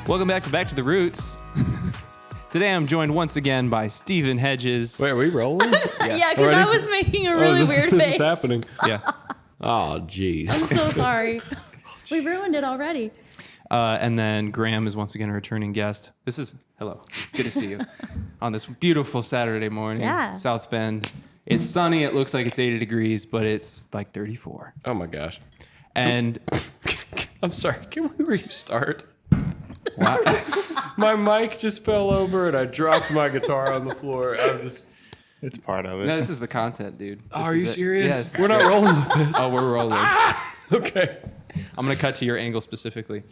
Welcome back to the Roots. Today I'm joined once again by Stephen Hedges. Wait, are we rolling? Yeah, because I was making a really weird face. This is happening. Yeah. Oh, jeez. I'm so sorry. We ruined it already. And then Graham is once again a returning guest. Hello, good to see you on this beautiful Saturday morning. Yeah. South Bend. It's sunny. It looks like it's 80 degrees, but it's like 34. Oh my gosh. And I'm sorry. Can we restart? wow. My mic just fell over and I dropped my guitar on the floor. It's part of it. No, this is the content, dude. Oh, are you serious? Yes. We're not rolling with this. Oh, we're rolling. Okay. I'm going to cut to your angle specifically.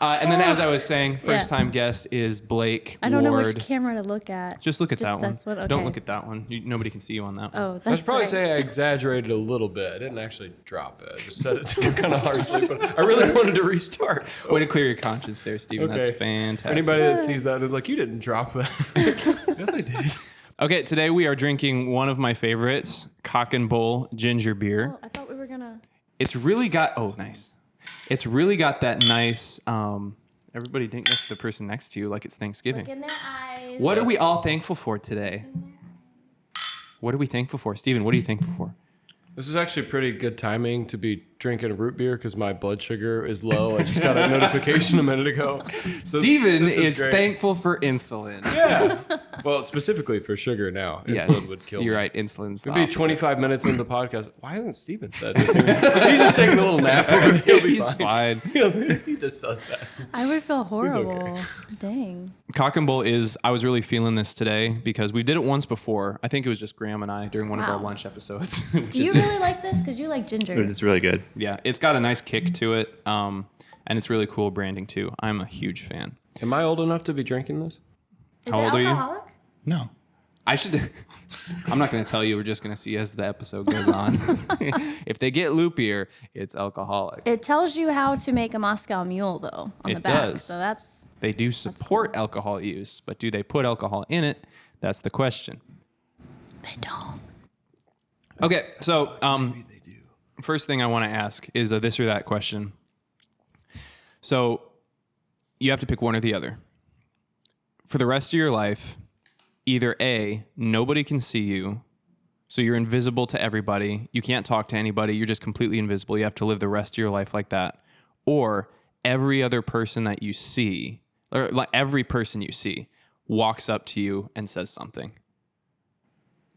And then, as I was saying, first-time guest is Blake I don't know Ward. which camera to look at. Just look at that one. This one? Okay. Don't look at that one. Nobody can see you on that one. Oh, that's I should probably right. say I exaggerated a little bit. I didn't actually drop it. I just said it to him kind of harshly, but I really wanted to restart. So. Way to clear your conscience there, Steven. Okay. That's fantastic. Anybody that sees that is like, you didn't drop that. Yes, I did. Okay, today we are drinking one of my favorites, Cock and Bull ginger beer. Oh, I thought we were going to... It's really got... Oh, nice. It's really got that nice... everybody think that's the person next to you like it's Thanksgiving. Look in their eyes. What are we all thankful for today? What are we thankful for? Steven, what are you thankful for? This is actually pretty good timing to be drinking a root beer because my blood sugar is low. I just got a notification a minute ago. So Steven this is great. thankful for insulin. Yeah. Well, specifically for sugar now. Insulin would kill me. You're right. Insulin's the It'd be opposite. 25 minutes into the podcast. Why hasn't Steven said anything? He's just taking a little nap over there. He'll be He's fine. fine. He just does that. I would feel horrible. Dang. Cock and Bull I was really feeling this today because we did it once before. I think it was just Graham and I during one of our Wow. lunch episodes. Do you really like this? Because you like ginger. It's really good. Yeah, it's got a nice kick to it, and it's really cool branding too. I'm a huge fan. Am I old enough to be drinking this? Is How it old are you? alcoholic? No. I should. I'm not going to tell you. We're just going to see as the episode goes on. If they get loopier, it's alcoholic. It tells you how to make a Moscow Mule, though, on the It back. does. So that's... They do support alcohol use, but do they put alcohol in it? That's the question. They don't. Okay, so first thing I want to ask is a this or that question. So you have to pick one or the other. For the rest of your life, either A, nobody can see you, so you're invisible to everybody. You can't talk to anybody. You're just completely invisible. You have to live the rest of your life like that. Or every other person that you see, or like every person you see, walks up to you and says something.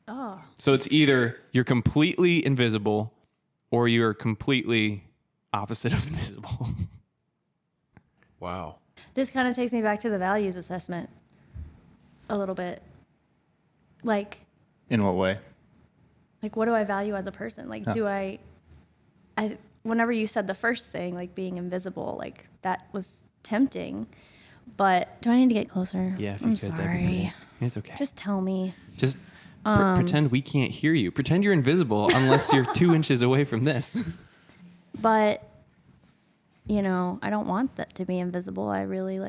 Oh. So it's either you're completely invisible or you're completely opposite of invisible. Wow. This kind of takes me back to the values assessment a little bit. Like, In what way? what do I value as a person? Like, do I whenever you said the first thing, like being invisible, like that was tempting. But do I need to get closer? Yeah, if you I'm could, that'd be sorry. great. It's okay. Just tell me. Just pretend we can't hear you. Pretend you're invisible unless you're 2 inches away from this. But, I don't want that to be invisible. I really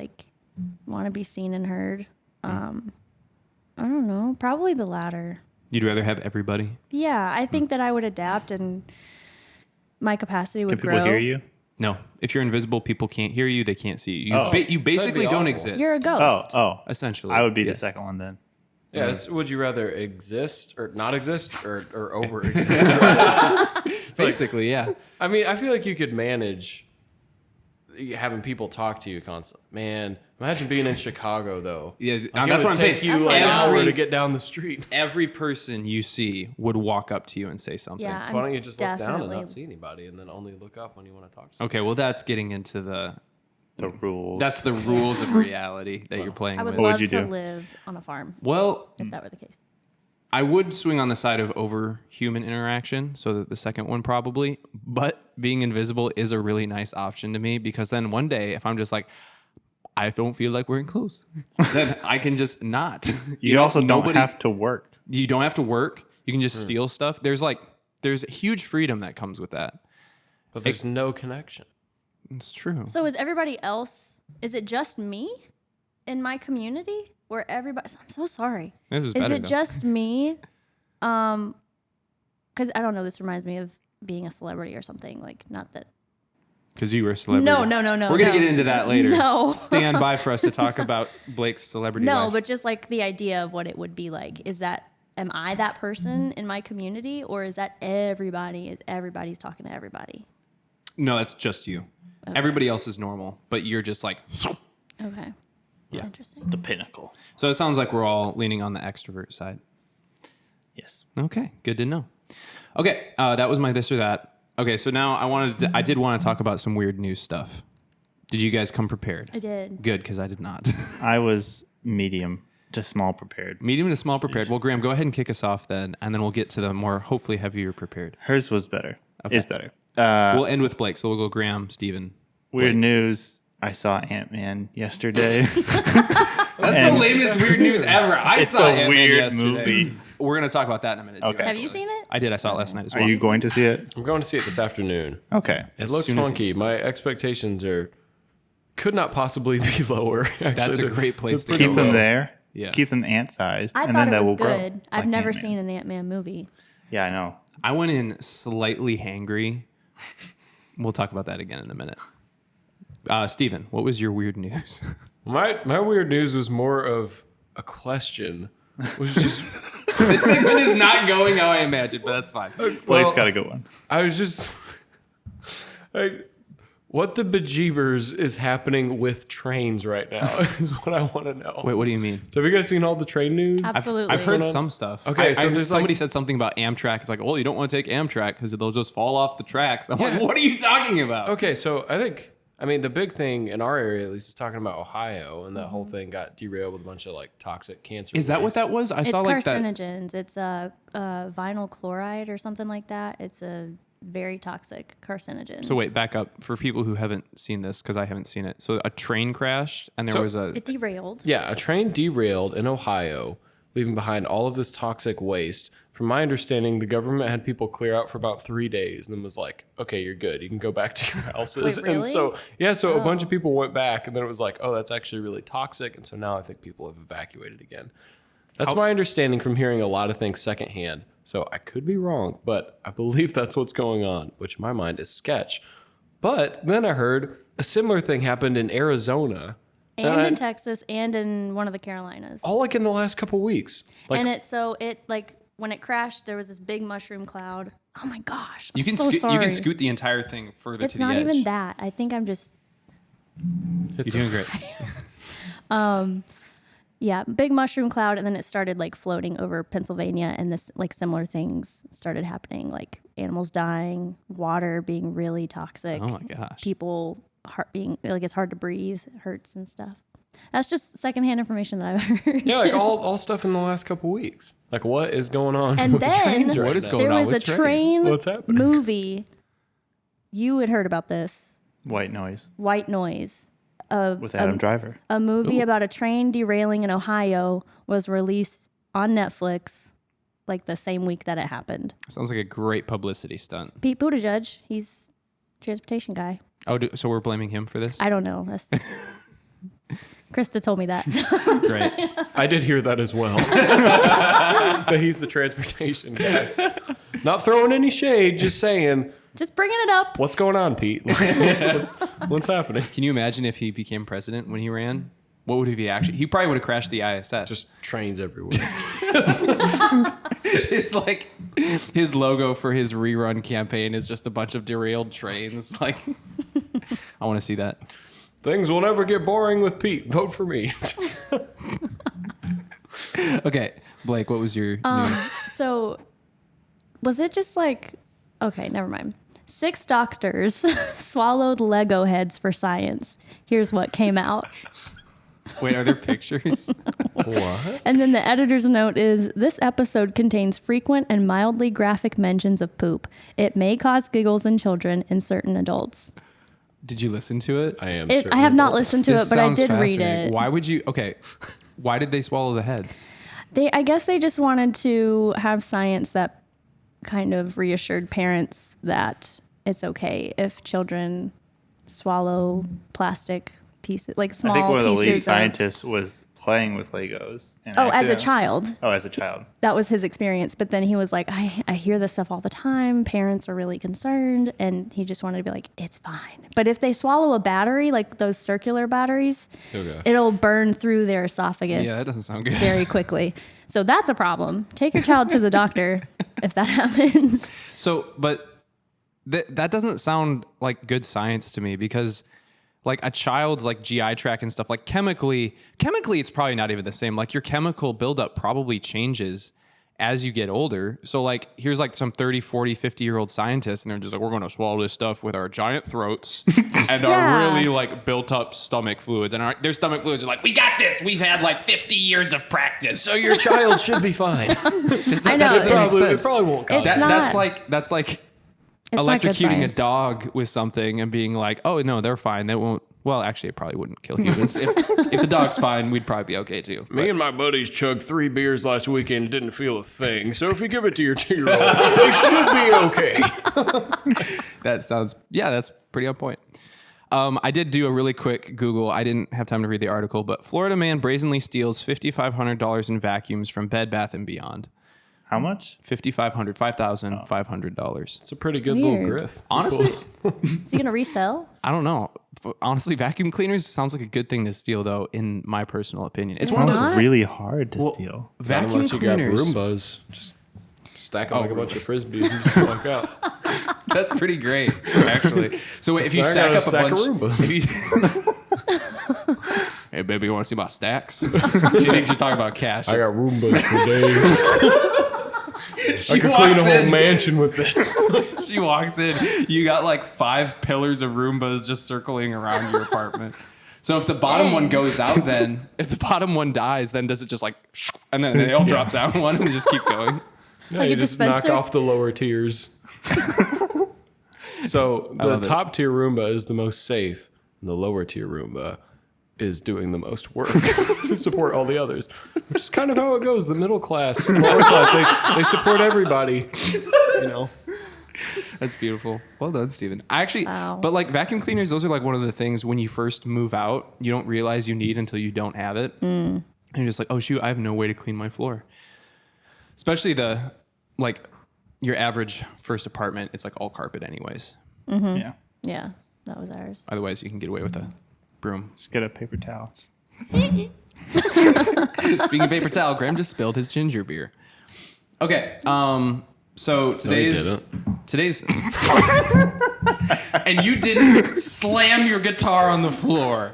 want to be seen and heard. I don't know. Probably the latter. You'd rather have everybody? Yeah, I think that I would adapt and my capacity would Can grow. people hear you? No. If you're invisible, people can't hear you. They can't see you. You basically don't awful. exist. You're a ghost. Oh. Essentially. I would be the yes. second one then. Yeah, would you rather exist or not exist or over exist? Basically, yeah. I mean, I feel like you could manage having people talk to you constantly. Man, imagine being in Chicago, though. Yeah, Like, that's it would what I'm saying. take you That's an hour every- to get down the street. Every person you see would walk up to you and say something. Yeah, Why don't you just look down and definitely- not see anybody and then only look up when you want to talk to someone? Okay, well, that's getting into the rules. That's the rules of reality that you're playing I would with. What would love you to do? live on a farm Well, if that were the case. I would swing on the side of over human interaction, so that the second one probably. But being invisible is a really nice option to me because then one day, if I'm just like, I don't feel like wearing clothes, then I can just not. You know, also don't have to work. You don't have to work. You can just steal stuff. There's huge freedom that comes with that. But there's no connection. It's true. So is it just me in my community where everybody, I'm so sorry. This was Is better, it though. just me? Because I don't know, this reminds me of being a celebrity or something. Like, not that Because you were a celebrity. No. We're going to get into that later. No. Stand by for us to talk about Blake's celebrity No, life. but just like the idea of what it would be like. Am I that person in my community, or is that everybody's talking to everybody? No, that's just you. Okay. Everybody else is normal, but you're just like... Okay. Yeah. Interesting. The pinnacle. So it sounds like we're all leaning on the extrovert side. Yes. Okay, good to know. Okay, that was my this or that. Okay, so now I did want to talk about some weird news stuff. Did you guys come prepared? I did. Good, because I did not. I was medium to small prepared. Medium to small prepared. Well, Graham, go ahead and kick us off then, and then we'll get to the more hopefully heavier prepared. Hers was better. Okay. Is better. We'll end with Blake, so we'll go Graham, Steven. Weird Blake. news. I saw Ant-Man yesterday. That's the lamest weird news ever. It's a weird movie. We're going to talk about that in a minute. Too, Okay. Have you seen it? I did. I saw it last night as Are well. you going to see it? I'm going to see it this afternoon. Okay. It looks soon as funky. it's- My expectations could not possibly be lower. Actually, That's a great place to Keep go. them there. Yeah. Keep them ant-sized. I and thought then it that was will grow. good. I've like never Ant-Man. seen an Ant-Man movie. Yeah, I know. I went in slightly hangry. We'll talk about that again in a minute. Steven, what was your weird news? My weird news was more of a question. Was just This segment is not going how I imagined, but that's fine. Blake's got a good one. I was just what the bejeebers is happening with trains right now is what I want to know. Wait, what do you mean? So have you guys seen all the train news? Absolutely. I've heard some stuff. Okay, so there's somebody like- said something about Amtrak. It's like, oh, you don't want to take Amtrak because they'll just fall off the tracks. I'm Yeah. like, what are you talking about? Okay, so I mean, the big thing in our area, at least, is talking about Ohio, and that whole thing got derailed with a bunch of like toxic cancer. Is that what waste. that was? I It's saw like that. carcinogens. It's vinyl chloride or something like that. It's a very toxic carcinogen. So wait, back up for people who haven't seen this because I haven't seen it. So a train crashed and there was a. it derailed. Yeah, a train derailed in Ohio, leaving behind all of this toxic waste. From my understanding, the government had people clear out for about 3 days and then was like, okay, you're good. You can go back to your houses. Wait, really? And so, a bunch of people went back and then it was like, oh, that's actually really toxic. And so now I think people have evacuated again. That's my understanding from hearing a lot of things secondhand. So I could be wrong, but I believe that's what's going on, which in my mind is sketch. But then I heard a similar thing happened in Arizona. And I- in Texas and in one of the Carolinas. All like in the last couple weeks. Like, And when it crashed, there was this big mushroom cloud. Oh my gosh. You can so scoot, you can sorry. scoot the entire thing further It's to the not edge. even that. I think I'm just You're doing great. yeah, big mushroom cloud, and then it started like floating over Pennsylvania, and this like similar things started happening, like animals dying, water being really toxic. Oh my gosh. People heart being like it's hard to breathe, it hurts and stuff. That's just secondhand information that I've heard. yeah, like all stuff in the last couple weeks. Like what is going on And with the then trains right What is now? going there on was a with trains? train What's happening? movie. You had heard about this, White Noise White Noise. with Adam Driver. A movie about a train derailing in Ohio was released on Netflix like the same week that it happened. Sounds like a great publicity stunt. Pete Buttigieg, he's a transportation guy. Oh, so we're blaming him for this? I don't know. That's Krista told me that. Great. I did hear that as well. That he's the transportation guy. Not throwing any shade, just saying, Just bringing it up. what's going on, Pete? What's happening? Can you imagine if he became president when he ran? What would he actually? He probably would have crashed the ISS. Just trains everywhere. It's like his logo for his rerun campaign is just a bunch of derailed trains. Like, I want to see that. Things will never get boring with Pete. Vote for me. Okay, Blake, what was your news? So, was it just like, okay, never mind. 6 doctors swallowed Lego heads for science. Here's what came out. Wait, are there pictures? What? And then the editor's note is this episode contains frequent and mildly graphic mentions of poop. It may cause giggles in children and certain adults. Did you listen to it? I am. I have not listened to This it, but I sounds did read fascinating. it. Why would you? Okay, why did they swallow the heads? I guess they just wanted to have science that kind of reassured parents that it's okay if children swallow plastic pieces, like small I think one of the pieces lead of- scientists was playing with Legos. And Oh, as a accidentally- child. Oh, as a child. That was his experience. But then he was like, I hear this stuff all the time. Parents are really concerned. And he just wanted to be like, it's fine. But if they swallow a battery, like those circular batteries, it'll burn through their esophagus Yeah, that doesn't sound good. very quickly. So that's a problem. Take your child to the doctor if that happens. So, but that doesn't sound like good science to me because like a child's like GI tract and stuff, like chemically it's probably not even the same. Like your chemical buildup probably changes as you get older. So like here's like some 30, 40, 50-year-old scientists and they're just like, we're going to swallow this stuff with our giant throats and our really like built up stomach fluids. And their stomach fluids are like, we got this. We've had like 50 years of practice. So your child should be fine. I know. It probably won't cause It's it. not- That's like It's not good electrocuting a science. dog with something and being like, oh no, they're fine. They won't. Well, actually, it probably wouldn't kill humans. if the dog's fine, we'd probably be okay too. Me and my buddies chugged 3 beers last weekend and didn't feel a thing. So if you give it to your 2-year-old, they should be okay. That's pretty on point. I did do a really quick Google. I didn't have time to read the article, but Florida man brazenly steals $5,500 in vacuums from Bed Bath & Beyond. How much? $5,500. It's a pretty good little Weird. griff. Honestly, Is he going to resell? I don't know. Honestly, vacuum cleaners sounds like a good thing to steal, though, in my personal opinion. It's one of those not? really hard to steal. vacuum Unless you got cleaners. Roombas. Just stack them like a bunch of Frisbees and just walk out. That's pretty great, actually. So if you So I stack got a up a stack of bunch, Roombas. hey baby, you want to see my stacks? She thinks you're talking about cash. I got Roombas for days. I could clean a whole mansion with this. She walks in. You got like 5 pillars of Roombas just circling around your apartment. So if the bottom one goes out, then if the bottom one dies, then does it just like, and then they all drop down one and just keep going? Yeah, Like you a just knock dispenser? off the lower tiers. So the love it. top tier Roomba is the most safe, and the lower tier Roomba is doing the most work to support all the others, which is kind of how it goes. The middle class, lower class, they support everybody. You know, That's beautiful. Well done, Steven. I actually, Wow. but like vacuum cleaners, those are like one of the things when you first move out, you don't realize you need until you don't have it. And you're just like, oh shoot, I have no way to clean my floor. Especially your average first apartment, it's like all carpet anyways. Yeah. Yeah, that was ours. Otherwise you can get away with a broom. Just get a paper towel. Speaking of paper towel, Graham just spilled his ginger beer. Okay, so today's and you didn't slam your guitar on the floor.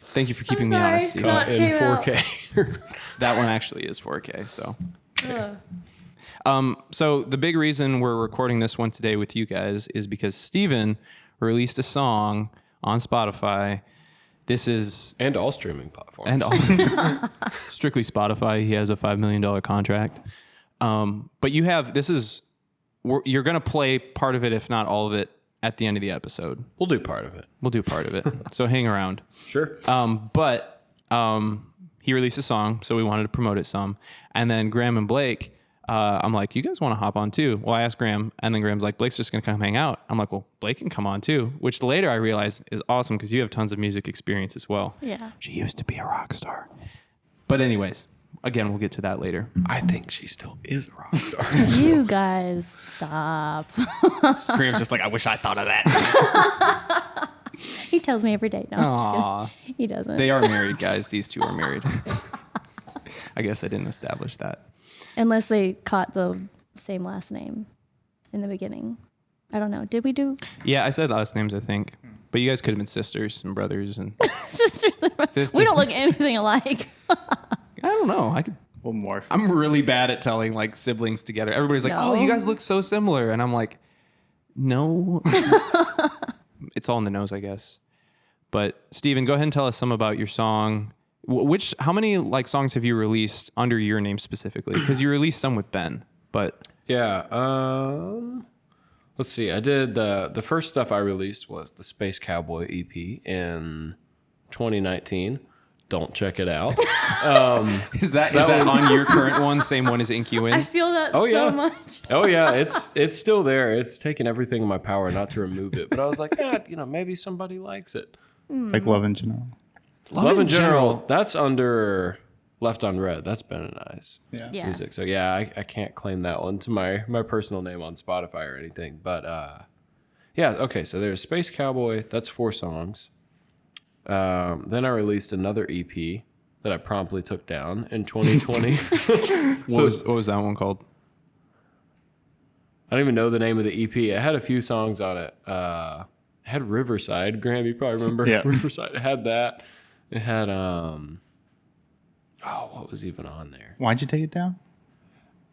Thank you for keeping me sorry, honest, Steve. Scott. in came out. 4K. That one actually is 4K. So, Ugh. so the big reason we're recording this one today with you guys is because Steven released a song on Spotify. This is And all streaming platforms. and all, strictly Spotify. He has a $5 million contract. But you're going to play part of it, if not all of it, at the end of the episode. We'll do part of it. We'll do part of it. So hang around. Sure. But he released a song, so we wanted to promote it some. And then Graham and Blake, I'm like, you guys want to hop on too? Well, I asked Graham, and then Graham's like, Blake's just going to come hang out. I'm like, well, Blake can come on too, which later I realized is awesome because you have tons of music experience as well. Yeah. She used to be a rock star. But anyways, again, we'll get to that later. I think she still is a rock star. You guys, stop. Graham's just like, I wish I thought of that. He tells me every day. No, I'm just Aw. kidding. He doesn't. They are married, guys. These two are married. I guess I didn't establish that. Unless they caught the same last name in the beginning. I don't know. Did we do Yeah, I said last names, I think. But you guys could have been sisters and brothers and sisters? sisters. We don't look anything alike. I don't know. I could. Well, more. I'm really bad at telling like siblings together. Everybody's like, No. "Oh, you guys look so similar," and I'm like, "No." It's all in the nose, I guess. But Steven, go ahead and tell us some about your song. How many like songs have you released under your name specifically? Because you released some with Ben, but Yeah. Let's see. I did the first stuff I released was the Space Cowboy EP in 2019. Don't check it out. is that on your current one? Same one as Ink You In? I feel that Oh, so yeah. much. Oh yeah, it's still there. It's taken everything in my power not to remove it. But I was like, maybe somebody likes it. Like Love in General. Love in General, that's under Left on Red. That's Ben and I's Yeah. Yeah. music. So yeah, I can't claim that one to my personal name on Spotify or anything. But yeah, okay. So there's Space Cowboy. That's 4 songs. Then I released another EP that I promptly took down in 2020. What was that one called? I don't even know the name of the EP. It had a few songs on it. It had Riverside. Graham, you probably remember Yeah. Riverside. It had that. It had what was even on there? Why'd you take it down?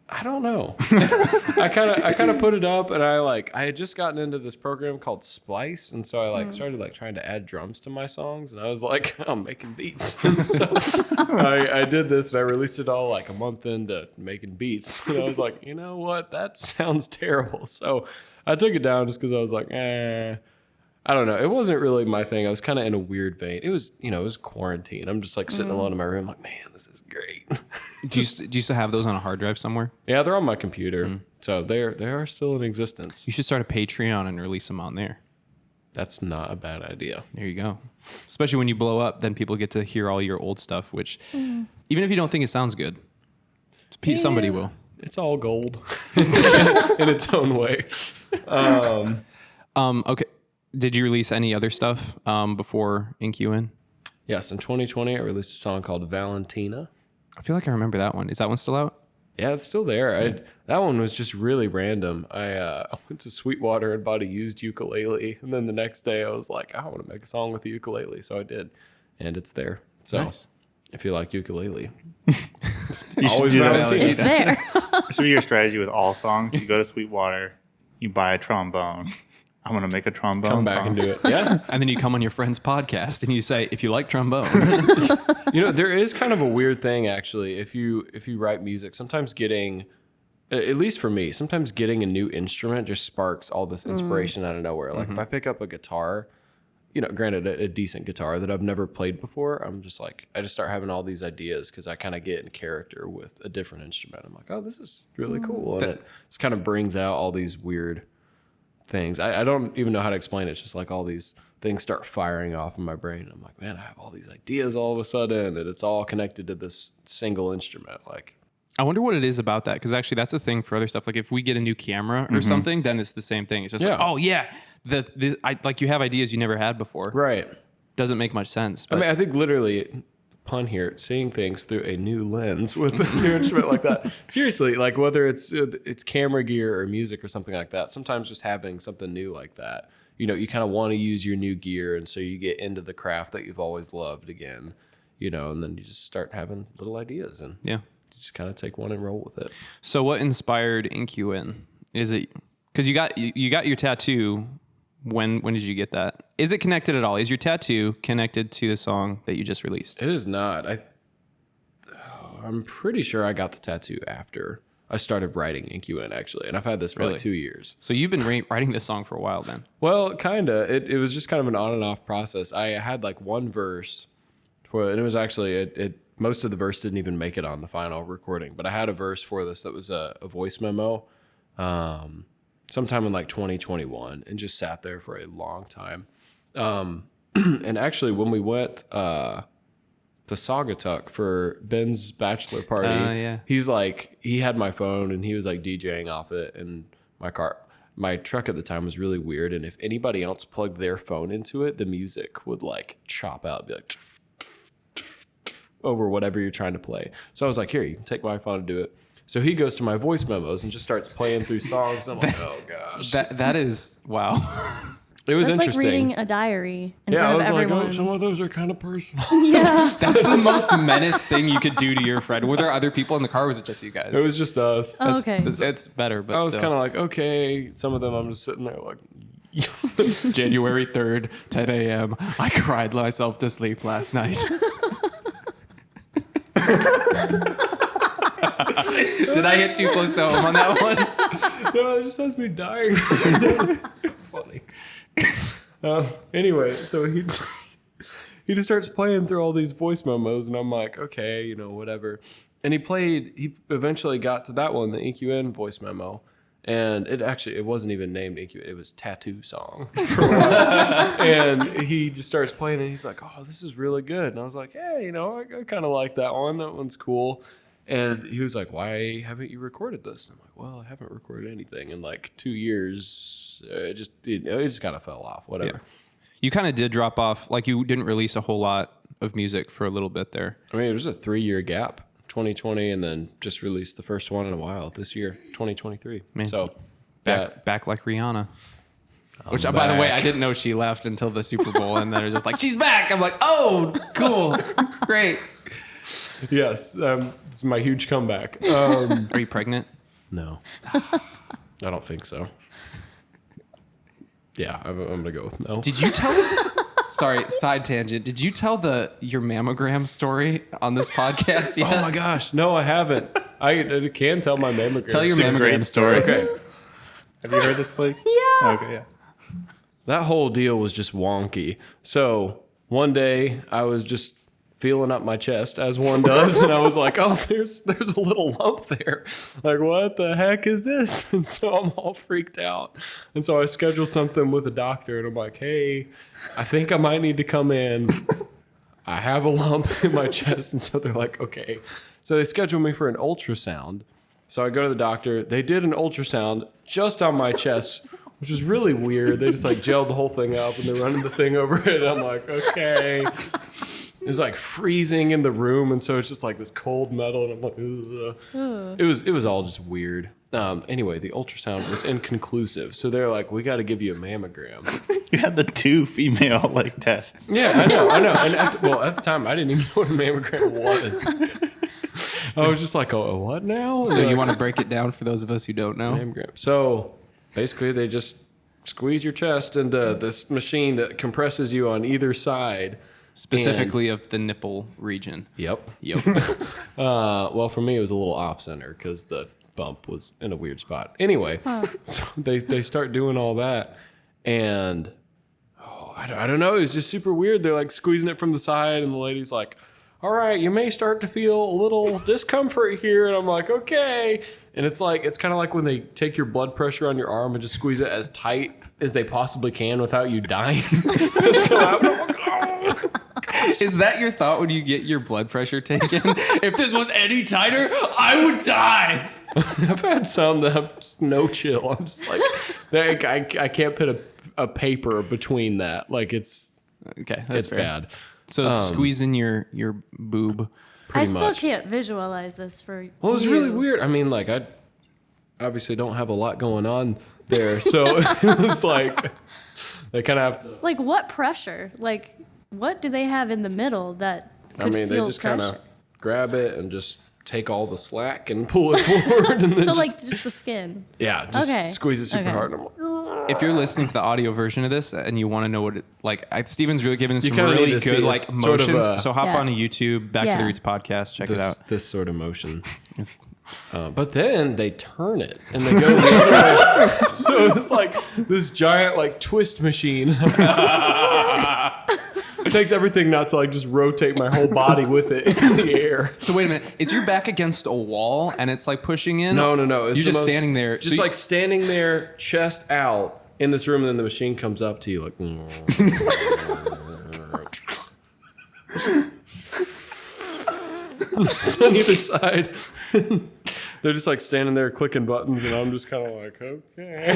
I don't know. I kind of put it up, and I had just gotten into this program called Splice, and so I started trying to add drums to my songs, and I was like, I'm making beats. And so I did this, and I released it all like a month into making beats. And I was like, you know what? That sounds terrible. So I took it down just because I was like, I don't know. It wasn't really my thing. I was kind of in a weird vein. It was, it was quarantine. I'm just like sitting alone in my room, like, man, this is great. Do you still have those on a hard drive somewhere? Yeah, they're on my computer, so they are still in existence. You should start a Patreon and release them on there. That's not a bad idea. There you go. Especially when you blow up, then people get to hear all your old stuff, which even if you don't think it sounds good, somebody will. It's all gold in its own way. Okay. Did you release any other stuff before InQN? Yes, in 2020, I released a song called Valentina. I feel like I remember that one. Is that one still out? Yeah, it's still there. That one was just really random. I went to Sweetwater and bought a used ukulele, and then the next day I was like, I want to make a song with the ukulele, so I did, and it's there. So Nice. if you like ukulele, You should always do that. Valentina. It's there. This would be your strategy with all songs. You go to Sweetwater, you buy a trombone. I'm going to make a trombone come back song. and do it. Yeah. And then you come on your friend's podcast and you say, if you like trombone. There is kind of a weird thing actually. If you write music, sometimes getting, at least for me, sometimes getting a new instrument just sparks all this inspiration out of nowhere. Like if I pick up a guitar, granted a decent guitar that I've never played before, I'm just like, I just start having all these ideas because I kind of get in character with a different instrument. I'm like, oh, this is really cool. And it just kind of brings out all these weird things. I don't even know how to explain it. It's just like all these things start firing off in my brain. I'm like, man, I have all these ideas all of a sudden, and it's all connected to this single instrument. Like, I wonder what it is about that, because actually that's a thing for other stuff. Like if we get a new camera or something, then it's the same thing. It's just like, oh yeah, like you have ideas you never had before. right. Doesn't make much sense. But I mean, I think literally, pun here, seeing things through a new lens with a new instrument like that. Seriously, like whether it's camera gear or music or something like that, sometimes just having something new like that, you kind of want to use your new gear, and so you get into the craft that you've always loved again, and then you just start having little ideas, and yeah. you just kind of take one and roll with it. So what inspired InQN? Is it because you got your tattoo? When did you get that? Is it connected at all? Is your tattoo connected to the song that you just released? It is not. I'm pretty sure I got the tattoo after I started writing InQN, actually, and I've had this for Really? like 2 years. So you've been writing this song for a while then. Well, kind of. It was just kind of an on and off process. I had like one verse for it, and it was actually most of the verse didn't even make it on the final recording, but I had a verse for this that was a voice memo sometime in like 2021, and just sat there for a long time. And actually, when we went to Saugatuck for Ben's bachelor party, yeah. he had my phone and he was like DJing off it, and my truck at the time was really weird, and if anybody else plugged their phone into it, the music would like chop out, be like over whatever you're trying to play. So I was like, here, you can take my phone and do it. So he goes to my voice memos and just starts playing through songs. I'm like, oh gosh, That is wow. it was It's like interesting. reading a diary in Yeah, I front was of like, everyone. oh, some of those are kind of personal. Yeah. That's the most menace thing you could do to your friend. Were there other people in the car? Or was it just you guys? It was just us. Oh, okay. It's better, but I was still. kind of like, okay. Some of them, I'm just sitting there like, January 3rd, 10 a.m. I cried myself to sleep last night. Did I hit too close to home on that one? no, it just has me dying. It's so funny. Anyway, so he just starts playing through all these voice memos, and I'm like, okay, whatever. And he eventually got to that one, the EQN voice memo, And it wasn't even named Incubate. It was Tattoo Song. For a while. And he just starts playing it. He's like, oh, this is really good. And I was like, hey, I kind of like that one. That one's cool. And he was like, why haven't you recorded this? And I'm like, well, I haven't recorded anything in like 2 years. It just kind of fell off, whatever. Yeah. You kind of did drop off. Like you didn't release a whole lot of music for a little bit there. I mean, it was a 3-year gap, 2020, and then just released the first one in a while this year, 2023. Man. So Back like Rihanna. Which, by the way, I didn't know she left until the Super Bowl, and then it was just like, she's back. I'm like, oh, cool, great. Yes, this is my huge comeback. Are you pregnant? No, I don't think so. Yeah, I'm gonna go with no. Did you tell us? Sorry, side tangent. Did you tell your mammogram story on this podcast yet? Oh my gosh, no, I haven't. I can tell my mammogram. Tell your It's a mammogram great story. Okay, Have you heard this, Blake? Yeah. Okay, yeah. that whole deal was just wonky. So one day I was just feeling up my chest as one does, and I was like, oh, there's a little lump there. Like, what the heck is this? And so I'm all freaked out. And so I scheduled something with a doctor, and I'm like, hey, I think I might need to come in. I have a lump in my chest. And so they're like, okay. So they scheduled me for an ultrasound. So I go to the doctor. They did an ultrasound just on my chest, which was really weird. They just like gelled the whole thing up, and they're running the thing over it. And I'm like, okay. It was like freezing in the room, and so it's just like this cold metal, and I'm like, ugh. It was all just weird. Anyway, the ultrasound was inconclusive, so they're like, we got to give you a mammogram. You had the 2 female tests. Yeah, I know. And at the time, I didn't even know what a mammogram was. I was just like, oh, what now? So you want to break it down for those of us who don't know? Mammogram. So basically, they just squeeze your chest into this machine that compresses you on either side. Specifically of the nipple region. Yep. Well, For me, it was a little off center because the bump was in a weird spot. Anyway, so they start doing all that, and I don't know. It was just super weird. They're like squeezing it from the side, and the lady's like, all right, you may start to feel a little discomfort here. And I'm like, okay. And it's kind of like when they take your blood pressure on your arm and just squeeze it as tight as they possibly can without you dying. That's kind of I'm like, oh. is that your thought when you get your blood pressure taken? If this was any tighter, I would die. I've had some that I'm just no chill. I'm just like, I can't put a paper between that. Like it's Okay, that's fair. bad. So squeezing your boob. I Pretty still much. can't visualize this for Well, it was you. really weird. I mean, like I obviously don't have a lot going on there, so it was like they kind of have to. Like what pressure? Like what do they have in the middle that could They feel just pressure? kind of grab it and just take all the slack and pull it forward, and then So just, like just the skin. yeah, just Okay. squeeze it super Okay. hard. And I'm like, If you're listening to the audio version of this and you want to know what it like, Steven's really giving some kinda really need to good see like it's sort of motions. a- So hop Yeah. on to YouTube, Back to Yeah. the Roots podcast, check it out. this sort of motion. It's- But then they turn it and they go the other way. So it's like this giant like twist machine. It takes everything not to like just rotate my whole body with it in the air. So wait a minute, is your back against a wall and it's like pushing in? No. It's You're the just most- standing there. Just So like standing there, chest out in this room, and then the machine comes up to you like. Just on either side. They're just like standing there clicking buttons, and I'm just kind of like, okay,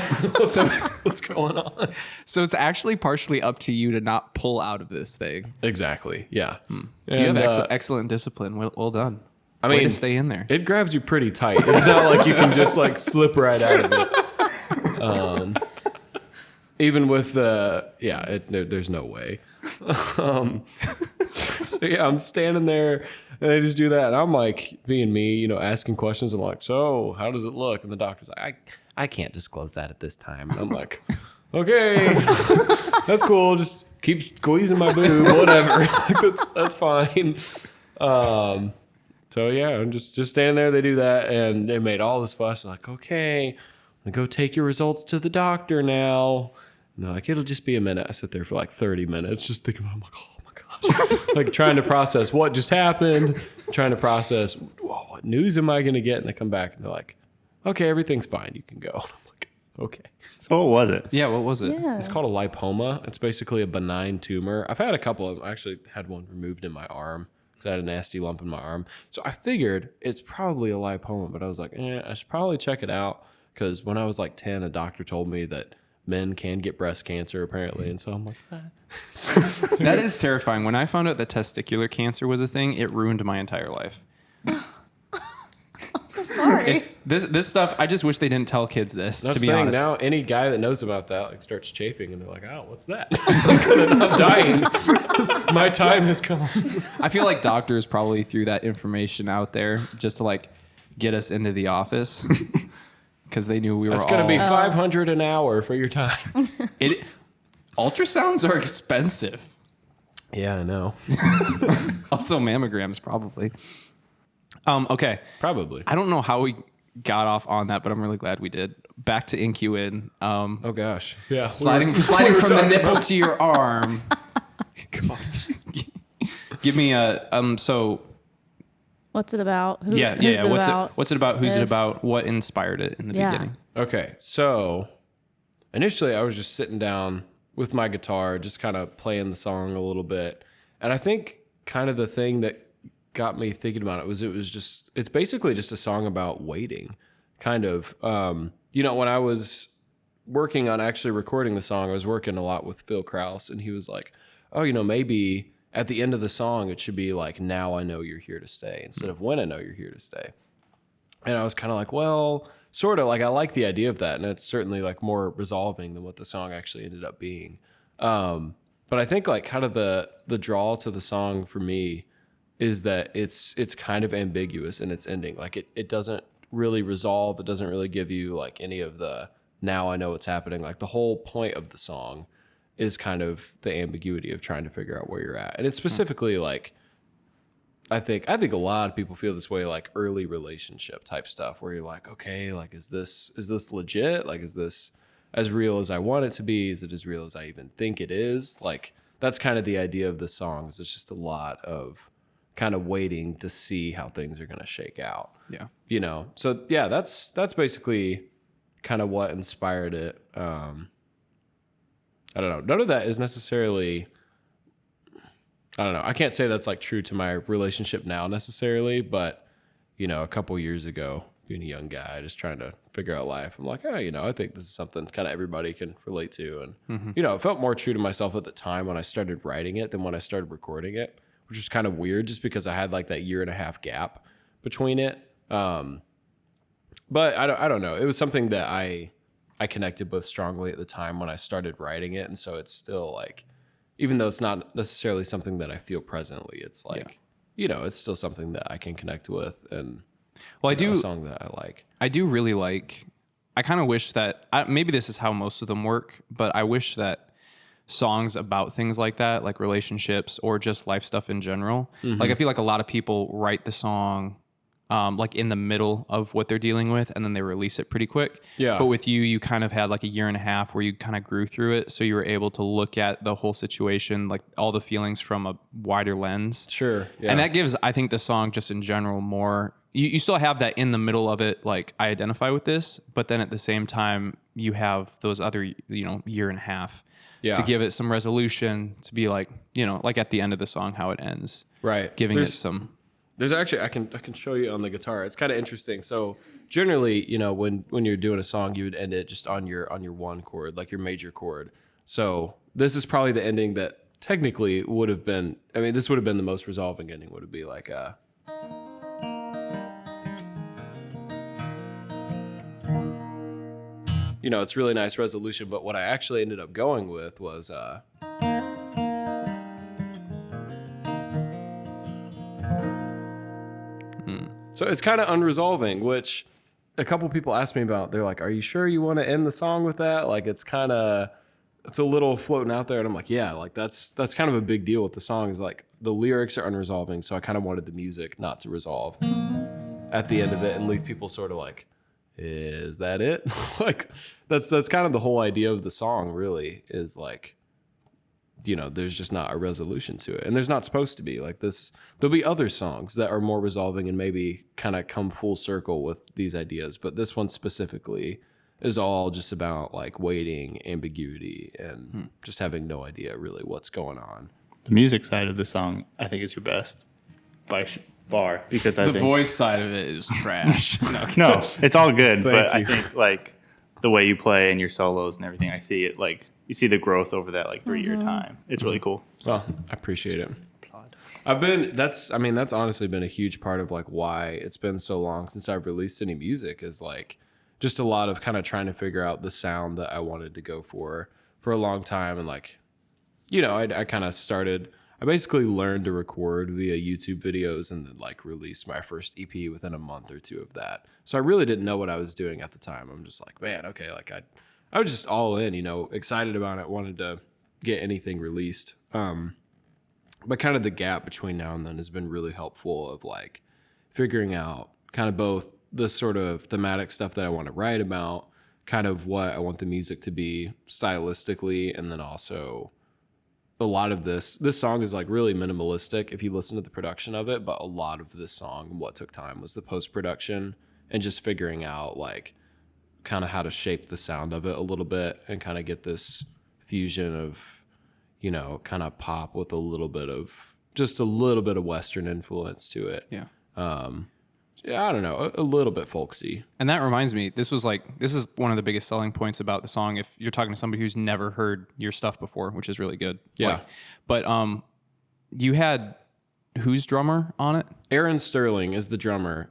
what's going on? So it's actually partially up to you to not pull out of this thing. Exactly. Yeah. You have And, excellent discipline. Well done. I Way mean, to stay in there. it grabs you pretty tight. It's not like you can just like slip right out of it. Even with there's no way. So yeah, I'm standing there and they just do that. And I'm like, being me, asking questions. I'm like, so how does it look? And the doctor's like, I can't disclose that at this time. And I'm like, okay, that's cool. Just keep squeezing my boob, whatever. That's fine. So yeah, I'm just standing there. They do that, and they made all this fuss. I'm like, okay, I'm gonna go take your results to the doctor now. And they're like, it'll just be a minute. I sit there for like 30 minutes, just thinking, I'm like, oh my gosh, like trying to process what just happened, trying to process what news am I gonna get, and they come back and they're like, okay, everything's fine. You can go. I'm like, okay. So what was it? Yeah, what was it? Yeah. It's called a lipoma. It's basically a benign tumor. I've had a couple of them. I actually had one removed in my arm because I had a nasty lump in my arm. So I figured it's probably a lipoma, but I was like, I should probably check it out because when I was like 10, a doctor told me that men can get breast cancer apparently. And so I'm like, That is terrifying. When I found out that testicular cancer was a thing, it ruined my entire life. Sorry. This stuff, I just wish they didn't tell kids this, that's to the be thing. honest. Now any guy that knows about that like starts chafing and they're like, oh, what's that? I'm dying. My time has come. I feel like doctors probably threw that information out there just to like get us into the office because they knew we were It's all... going to be $500 an hour for your time. Ultrasounds are expensive. Yeah, I know. Also mammograms, probably. Okay. Probably. I don't know how we got off on that, but I'm really glad we did. Back to InQin. Oh gosh. Yeah. Sliding from the nipple to your arm. Give me a so What's it about? Who's yeah. It about? What's it about? Who's it about? What inspired it in the beginning? Okay, so initially I was just sitting down with my guitar, just kind of playing the song a little bit. And I think kind of the thing that got me thinking about it's basically just a song about waiting. Kind of, when I was working on actually recording the song, I was working a lot with Phil Krause, and he was like, oh, maybe at the end of the song, it should be like, now I know you're here to stay, instead of when I know you're here to stay. And I was kind of like, well, sort of like, I like the idea of that. And it's certainly like more resolving than what the song actually ended up being. But I think like kind of the draw to the song for me is that it's kind of ambiguous in its ending. Like it doesn't really resolve. It doesn't really give you like any of the, now I know what's happening. Like the whole point of the song is kind of the ambiguity of trying to figure out where you're at. And it's specifically like, I think a lot of people feel this way, like early relationship type stuff where you're like, okay, like, is this legit? Like, is this as real as I want it to be? Is it as real as I even think it is? Like, that's kind of the idea of the songs. It's just a lot of kind of waiting to see how things are going to shake out. Yeah. So yeah, that's basically kind of what inspired it. I don't know. None of that is necessarily, I don't know. I can't say that's like true to my relationship now necessarily, but a couple years ago, being a young guy, just trying to figure out life, I'm like, I think this is something kind of everybody can relate to. And, it felt more true to myself at the time when I started writing it than when I started recording it, which was kind of weird just because I had like that 1.5 year gap between it. But I don't know. It was something that I connected with strongly at the time when I started writing it. And so it's still like, even though it's not necessarily something that I feel presently, it's like, it's still something that I can connect with. And well, a song that I like. I do really like, I kind of wish that, maybe this is how most of them work, but I wish that songs about things like that, like relationships or just life stuff in general, like I feel like a lot of people write the song like in the middle of what they're dealing with, and then they release it pretty quick. Yeah. But with you kind of had like 1.5 years where you kind of grew through it. So you were able to look at the whole situation, like all the feelings from a wider lens. Sure. Yeah. And that gives, I think, the song just in general more, you still have that in the middle of it, like I identify with this, but then at the same time, you have those other, 1.5 years to give it some resolution, to be like, like at the end of the song, how it ends. Right. Giving it some... There's actually, I can show you on the guitar. It's kind of interesting. So generally, when you're doing a song, you would end it just on your one chord, like your major chord. So this is probably the ending that technically would have been, this would have been the most resolving ending, would it be like it's really nice resolution, but what I actually ended up going with was So it's kind of unresolving, which a couple people asked me about. They're like, are you sure you want to end the song with that? Like, it's a little floating out there. And I'm like, yeah, like that's kind of a big deal with the song, is like the lyrics are unresolving. So I kind of wanted the music not to resolve at the end of it and leave people sort of like, is that it? Like that's kind of the whole idea of the song, really, is like there's just not a resolution to it, and there's not supposed to be like this. There'll be other songs that are more resolving and maybe kind of come full circle with these ideas, but this one specifically is all just about like waiting, ambiguity, and just having no idea really what's going on. The music side of the song, I think, is your best by far, because The voice side of it is trash. No, it's all good, but you. I think like the way you play and your solos and everything, I see it like you see the growth over that like 3-year time. It's really cool. Well, I appreciate it. That's honestly been a huge part of like why it's been so long since I've released any music, is like just a lot of kind of trying to figure out the sound that I wanted to go for a long time. And like, I kind of I basically learned to record via YouTube videos and then like released my first EP within a month or two of that. So I really didn't know what I was doing at the time. I'm just like, man, okay. Like I was just all in, excited about it, wanted to get anything released. But kind of the gap between now and then has been really helpful of like figuring out kind of both the sort of thematic stuff that I want to write about, kind of what I want the music to be stylistically, and then also a lot of this song is like really minimalistic if you listen to the production of it, but a lot of this song, what took time was the post-production and just figuring out like kind of how to shape the sound of it a little bit and kind of get this fusion of, kind of pop with a little bit of Western influence to it. Yeah. I don't know, a little bit folksy. And that reminds me, this is one of the biggest selling points about the song. If you're talking to somebody who's never heard your stuff before, which is really good. Yeah. But you had who's drummer on it? Aaron Sterling is the drummer.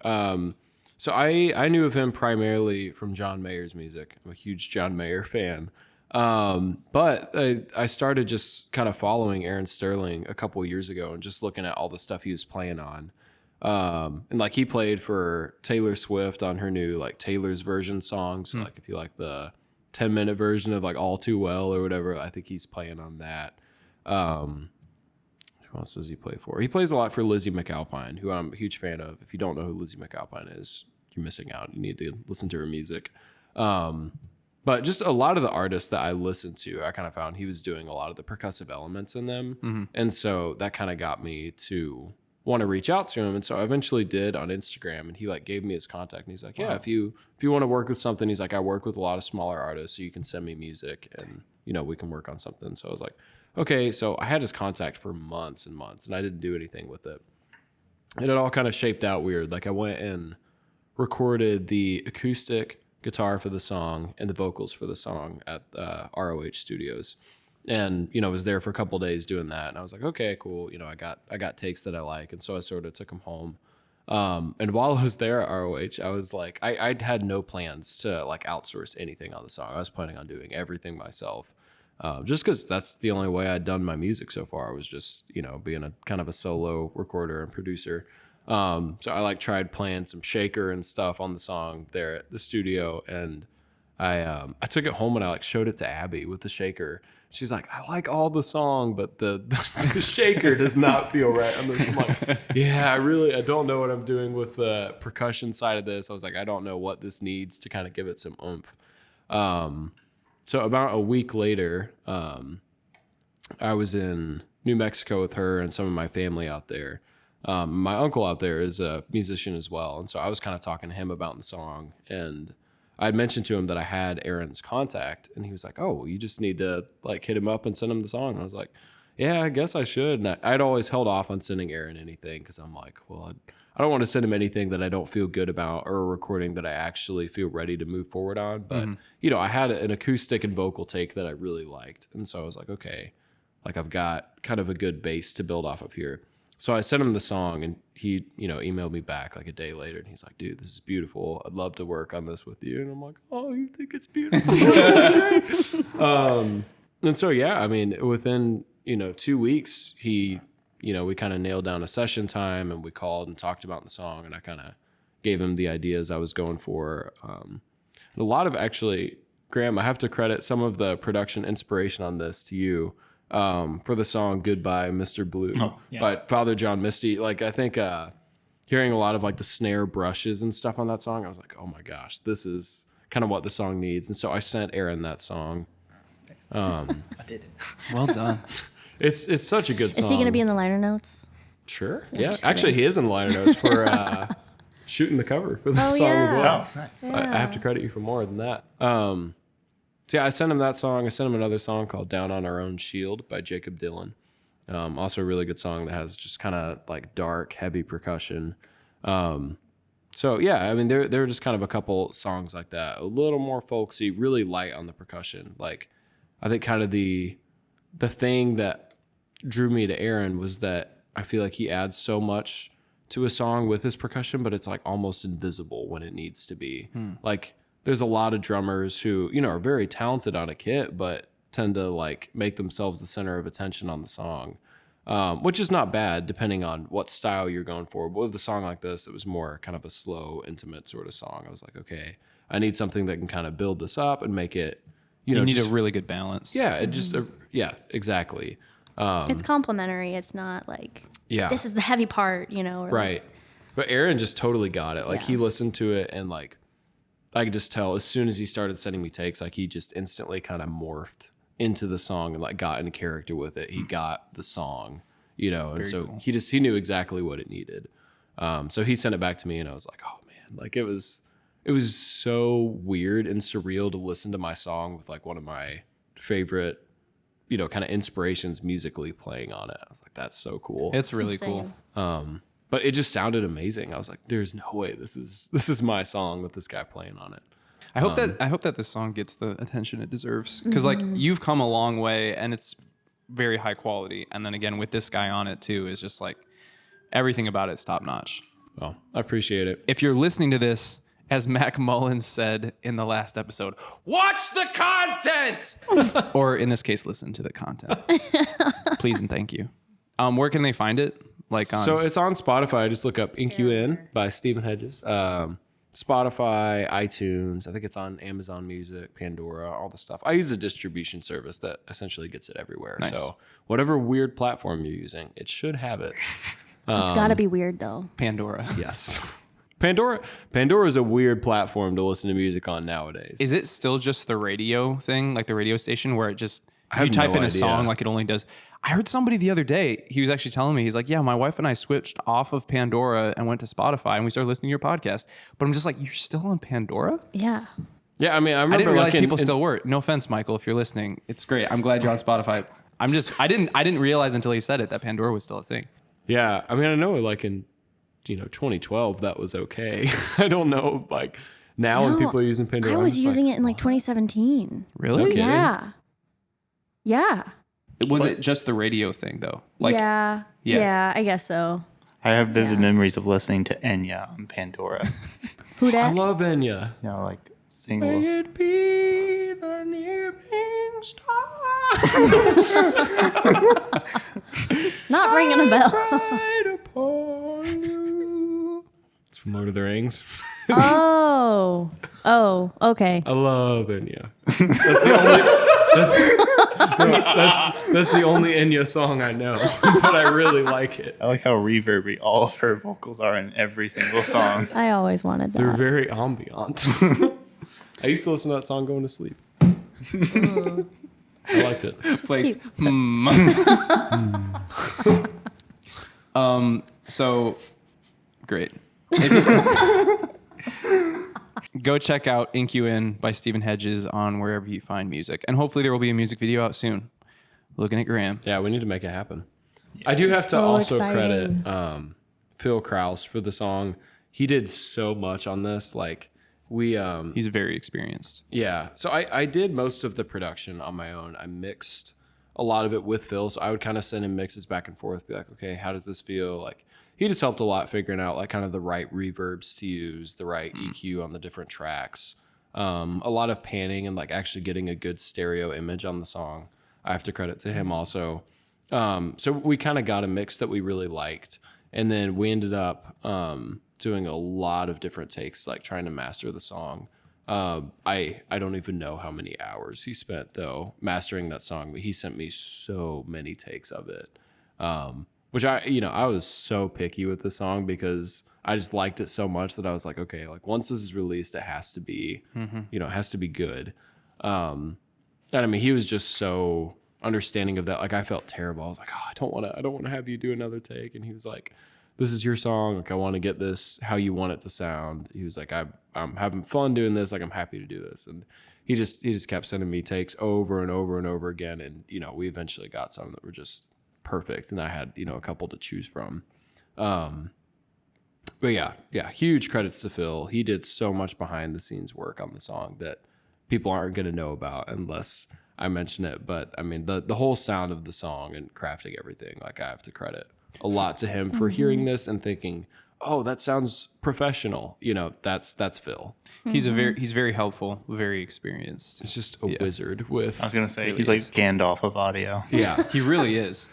So I knew of him primarily from John Mayer's music. I'm a huge John Mayer fan. But I started just kind of following Aaron Sterling a couple of years ago and just looking at all the stuff he was playing on. And like he played for Taylor Swift on her new like Taylor's version songs. So like if you like the 10-minute version of like All Too Well or whatever, I think he's playing on that. Who else does he play for? He plays a lot for Lizzie McAlpine, who I'm a huge fan of. If you don't know who Lizzie McAlpine is, you're missing out. You need to listen to her music. But just a lot of the artists that I listened to, I kind of found he was doing a lot of the percussive elements in them. And so that kind of got me to want to reach out to him. And so I eventually did on Instagram, and he like gave me his contact, and he's like, yeah, if you want to work with something, he's like, I work with a lot of smaller artists, so you can send me music and we can work on something. So I was like, okay. So I had his contact for months and months, and I didn't do anything with it. And it all kind of shaped out weird. Like I went and recorded the acoustic guitar for the song and the vocals for the song at ROH Studios. And, was there for a couple of days doing that. And I was like, okay, cool. I got takes that I like. And so I sort of took them home. And while I was there at ROH, I was like, I had no plans to like outsource anything on the song. I was planning on doing everything myself. Just because that's the only way I'd done my music so far, was just, being a kind of a solo recorder and producer. So I like tried playing some shaker and stuff on the song there at the studio. And I took it home and I like showed it to Abby with the shaker. She's like, I like all the song, but the shaker does not feel right on this. I'm like, yeah, I don't know what I'm doing with the percussion side of this. I was like, I don't know what this needs to kind of give it some oomph. So about a week later, I was in New Mexico with her and some of my family out there. My uncle out there is a musician as well. And so I was kind of talking to him about the song, and I'd mentioned to him that I had Aaron's contact, and he was like, oh, well, you just need to like hit him up and send him the song. And I was like, yeah, I guess I should. And I'd always held off on sending Aaron anything, because I'm like, well, I don't want to send him anything that I don't feel good about, or a recording that I actually feel ready to move forward on. But, I had an acoustic and vocal take that I really liked. And so I was like, okay, like I've got kind of a good base to build off of here. So I sent him the song, and he, emailed me back like a day later, and he's like, dude, this is beautiful. I'd love to work on this with you. And I'm like, oh, you think it's beautiful? And so, yeah, I mean, within, 2 weeks, we kind of nailed down a session time, and we called and talked about the song, and I kind of gave him the ideas I was going for. And a lot of actually, Graham, I have to credit some of the production inspiration on this to you. For the song Goodbye, Mr. Blue by Father John Misty. Like, I think hearing a lot of like the snare brushes and stuff on that song, I was like, oh my gosh, this is kind of what the song needs. And so I sent Aaron that song. I did it. Well done. It's such a good song. Is he going to be in the liner notes? Sure. I'm Yeah. just Actually, kidding. he is in the liner notes for shooting the cover for the Oh, song as yeah. well. Oh, nice. I have to credit you for more than that. So yeah, I sent him that song. I sent him another song called "Down on Our Own Shield" by Jacob Dylan. Also a really good song that has just kind of like dark, heavy percussion. So yeah, I mean, there are just kind of a couple songs like that, a little more folksy, really light on the percussion. Like, I think kind of the thing that drew me to Aaron was that I feel like he adds so much to a song with his percussion, but it's like almost invisible when it needs to be. Like, there's a lot of drummers who, you know, are very talented on a kit, but tend to like make themselves the center of attention on the song. Which is not bad depending on what style you're going for. But with a song like this, it was more kind of a slow, intimate sort of song. I was like, okay, I need something that can kind of build this up and make it, You need just, a really good balance. yeah, it just, yeah, exactly. It's complimentary. It's not like, Yeah. this is the heavy part, you know? Or Right. But Aaron just totally got it. Like, Yeah. he listened to it and like, I could just tell as soon as he started sending me takes, like he just instantly kind of morphed into the song and like got in character with it. He got the song, you know, and so cool. he knew exactly what it needed. So he sent it back to me and I was like, oh man, like it was so weird and surreal to listen to my song with like one of my favorite, you know, kind of inspirations musically playing on it. I was like, that's so cool. It's really insane. cool. But it just sounded amazing. I was like, there's no way this is my song with this guy playing on it. I hope that this song gets the attention it deserves, because like you've come a long way and it's very high quality. And then again with this guy on it too is just like everything about it's top notch. Well, I appreciate it. If you're listening to this, as Mac Mullins said in the last episode, watch the content, or in this case, listen to the content. Please and thank you. Where can they find it? Like on So it's on Spotify. Just look up "InQN" by Stephen Hedges. Spotify, iTunes. I think it's on Amazon Music, Pandora, all the stuff. I use a distribution service that essentially gets it everywhere. Nice. So whatever weird platform you're using, it should have it. It's got to be weird, though. Pandora. Yes. Pandora is a weird platform to listen to music on nowadays. Is it still just the radio thing, like the radio station, where it just have you type no in a idea. song like it only does? I heard somebody the other day. He was actually telling me, he's like, "Yeah, my wife and I switched off of Pandora and went to Spotify, and we started listening to your podcast." But I'm just like, "You're still on Pandora?" Yeah. Yeah, I mean, I remember I didn't realize like people still were. No offense, Michael, if you're listening, it's great. I'm glad you're on Spotify. I didn't realize until he said it that Pandora was still a thing. Yeah, I mean, I know like in 2012 that was okay. I don't know like now when No, people are using Pandora. I was using it in like 2017. Really? Okay. Yeah. Yeah. Was it just the radio thing though? Like, yeah. yeah. Yeah, I guess so. I have vivid Yeah. memories of listening to Enya on Pandora. Who I dat? love Enya. You know, like single. May it be the evening star Not ringing a bell. bright upon you. It's from Lord of the Rings. Oh. Oh, okay. I love Enya. That's the only. That's the only Enya song I know, but I really like it. I like how reverby all of her vocals are in every single song. I always wanted They're that. very ambient. I used to listen to that song going to sleep. I liked it. place. Keep- So great. Go check out InQN by Stephen Hedges on wherever you find music. And hopefully there will be a music video out soon. Looking at Graham. Yeah, we need to make it happen. I do have to So also exciting. credit Phil Krause for the song. He did so much on this. Like we He's very experienced. yeah. So I did most of the production on my own. I mixed a lot of it with Phil. So I would kind of send him mixes back and forth, be like, okay, how does this feel? Like he just helped a lot figuring out like kind of the right reverbs to use, the right EQ on the different tracks. A lot of panning and like actually getting a good stereo image on the song. I have to credit to him also. So we kind of got a mix that we really liked. And then we ended up doing a lot of different takes, like trying to master the song. I don't even know how many hours he spent though mastering that song, but he sent me so many takes of it. Which I was so picky with the song because I just liked it so much that I was like, okay, like once this is released, it has to be, it has to be good. And I mean, he was just so understanding of that. Like I felt terrible. I was like, oh, I don't want to have you do another take. And he was like, this is your song. Like I want to get this how you want it to sound. He was like, I'm having fun doing this. Like I'm happy to do this. And he just kept sending me takes over and over and over again. And we eventually got some that were just perfect. And I had a couple to choose from. But yeah, huge credits to Phil. He did so much behind the scenes work on the song that people aren't going to know about unless I mention it. But I mean, the whole sound of the song and crafting everything, like I have to credit a lot to him for hearing this and thinking, oh, that sounds professional. That's Phil. He's very helpful, very experienced. He's just a wizard with. I was gonna say he's like Gandalf of audio. Yeah, He really is.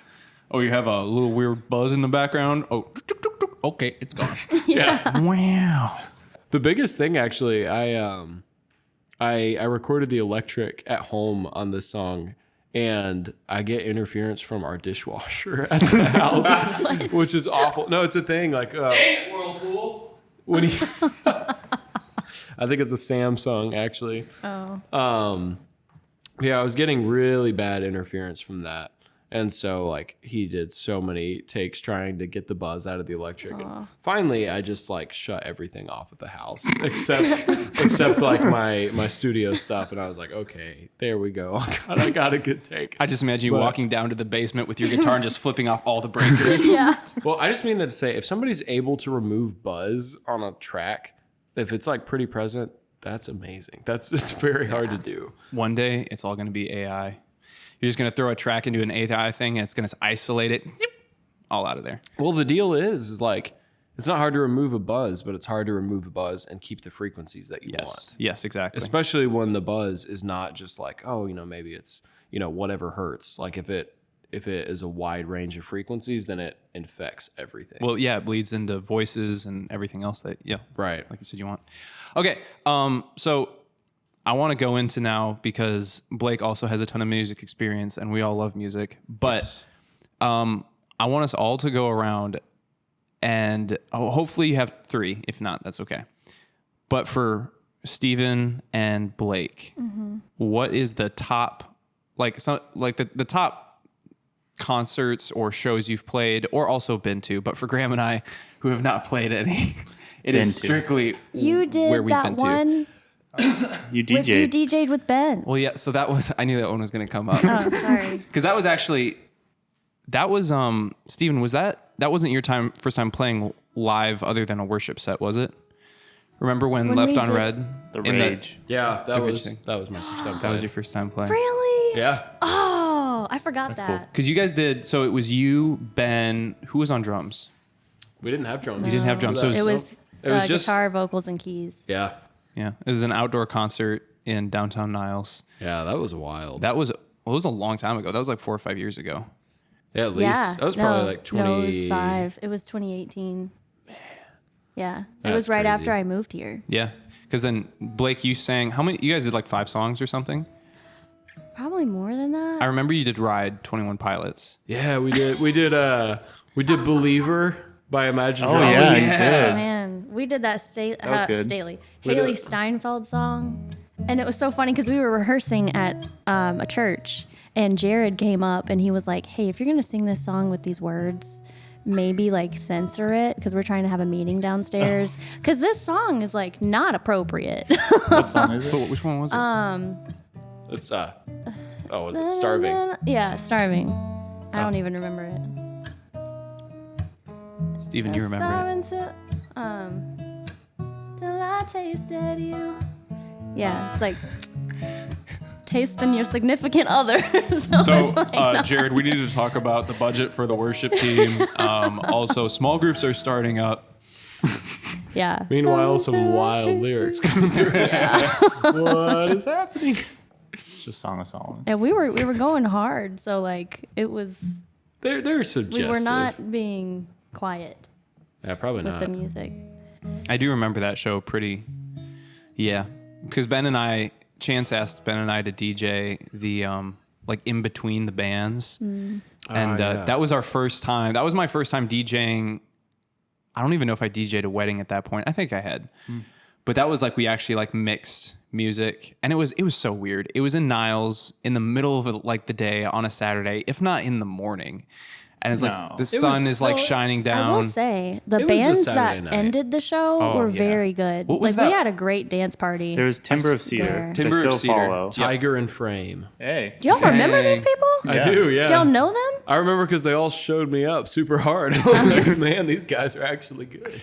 Oh, you have a little weird buzz in the background. Oh, okay, it's gone. yeah. Wow. The biggest thing, actually, I recorded the electric at home on this song, and I get interference from our dishwasher at the house, which is awful. No, it's a thing. Like, Whirlpool. when he, I think it's a Samsung, actually. Oh. Yeah, I was getting really bad interference from that. And so, like, he did so many takes trying to get the buzz out of the electric. And finally, I just, like, shut everything off at the house, except like, my studio stuff. And I was like, okay, there we go. I got a good take. I just imagine you walking down to the basement with your guitar and just flipping off all the breakers. Yeah. Well, I just mean that to say, if somebody's able to remove buzz on a track, if it's, like, pretty present, that's amazing. It's very hard to do. One day, it's all going to be AI. You're just going to throw a track into an AI thing, and it's going to isolate it, zip, all out of there. Well, the deal is like, it's not hard to remove a buzz, but it's hard to remove a buzz and keep the frequencies that you want. Yes, exactly. Especially when the buzz is not just like, oh, maybe it's, whatever hertz. Like if it is a wide range of frequencies, then it infects everything. Well, yeah, it bleeds into voices and everything else that, right. like you said, you want. Okay, so I want to go into now because Blake also has a ton of music experience and we all love music. But Yes. I want us all to go around and hopefully you have 3. If not, that's okay. But for Steven and Blake, what is the top, the top concerts or shows you've played or also been to? But for Graham and I, who have not played any, it is strictly You did where we've that been one. You You DJ'd with Ben. Well, yeah, so I knew that one was going to come up. Oh, sorry. Because that was Steven, that wasn't your first time playing live other than a worship set, was it? Remember when When Left we on did- Red? The in Rage. Yeah, that Rage was thing. my first time. That was your first time playing. Really? Yeah. Oh, I forgot that. Because you guys did, so it was you, Ben, who was on drums? We didn't have drums. You didn't have drums, so It was, It was just- guitar, vocals, and keys. Yeah. Yeah, it was an outdoor concert in downtown Niles. Yeah, that was wild. It was a long time ago. That was like 4 or 5 years ago. Yeah, at least. Yeah. That was probably like 20. No, it was 5. It was 2018. Man. Yeah. It That's was right crazy. after I moved here. Yeah, because then Blake, you sang, you guys did like 5 songs or something? Probably more than that. I remember you did Ride, 21 Pilots. Yeah, we did. We did Believer by Imagine Oh, Dragons. yeah, you Yeah. did. Man, we did that was good. Haley Steinfeld song. And it was so funny because we were rehearsing at a church and Jared came up and he was like, hey, if you're going to sing this song with these words, maybe like censor it because we're trying to have a meeting downstairs. Because this song is like not appropriate. What song is it? But which one was it? It's was it Starving? Yeah, Starving. I don't even remember it. Steven, you remember it. Starving till I tasted you. Yeah, it's like tasting your significant other. So, it's like, Jared, we need to talk about the budget for the worship team. Also, small groups are starting up. yeah. Meanwhile, some wild lyrics coming through. What is happening? It's just Song of Solomon. And we were going hard, so like it was. They're suggestive. We were not being quiet Yeah, probably with not. the music. I do remember that show pretty. Yeah, because Chance asked Ben and I to DJ the like in between the bands, and yeah. that was our first time. That was my first time DJing. I don't even know if I DJ'd a wedding at that point. I think I had, but that was like we actually like mixed music, and it was so weird. It was in Niles in the middle of like the day on a Saturday, if not in the morning, and it's No. like the sun is like shining down. I will say the It was a bands Saturday that night. ended the show were yeah. very good. What was like we that? had a great dance party. There was Timber of Cedar. there. which Timber I of still Cedar. follow. Tiger and Frame. Hey. Do y'all remember these people? I do, yeah. Do y'all know them? I remember because they all showed me up super hard. I was like, man, these guys are actually good.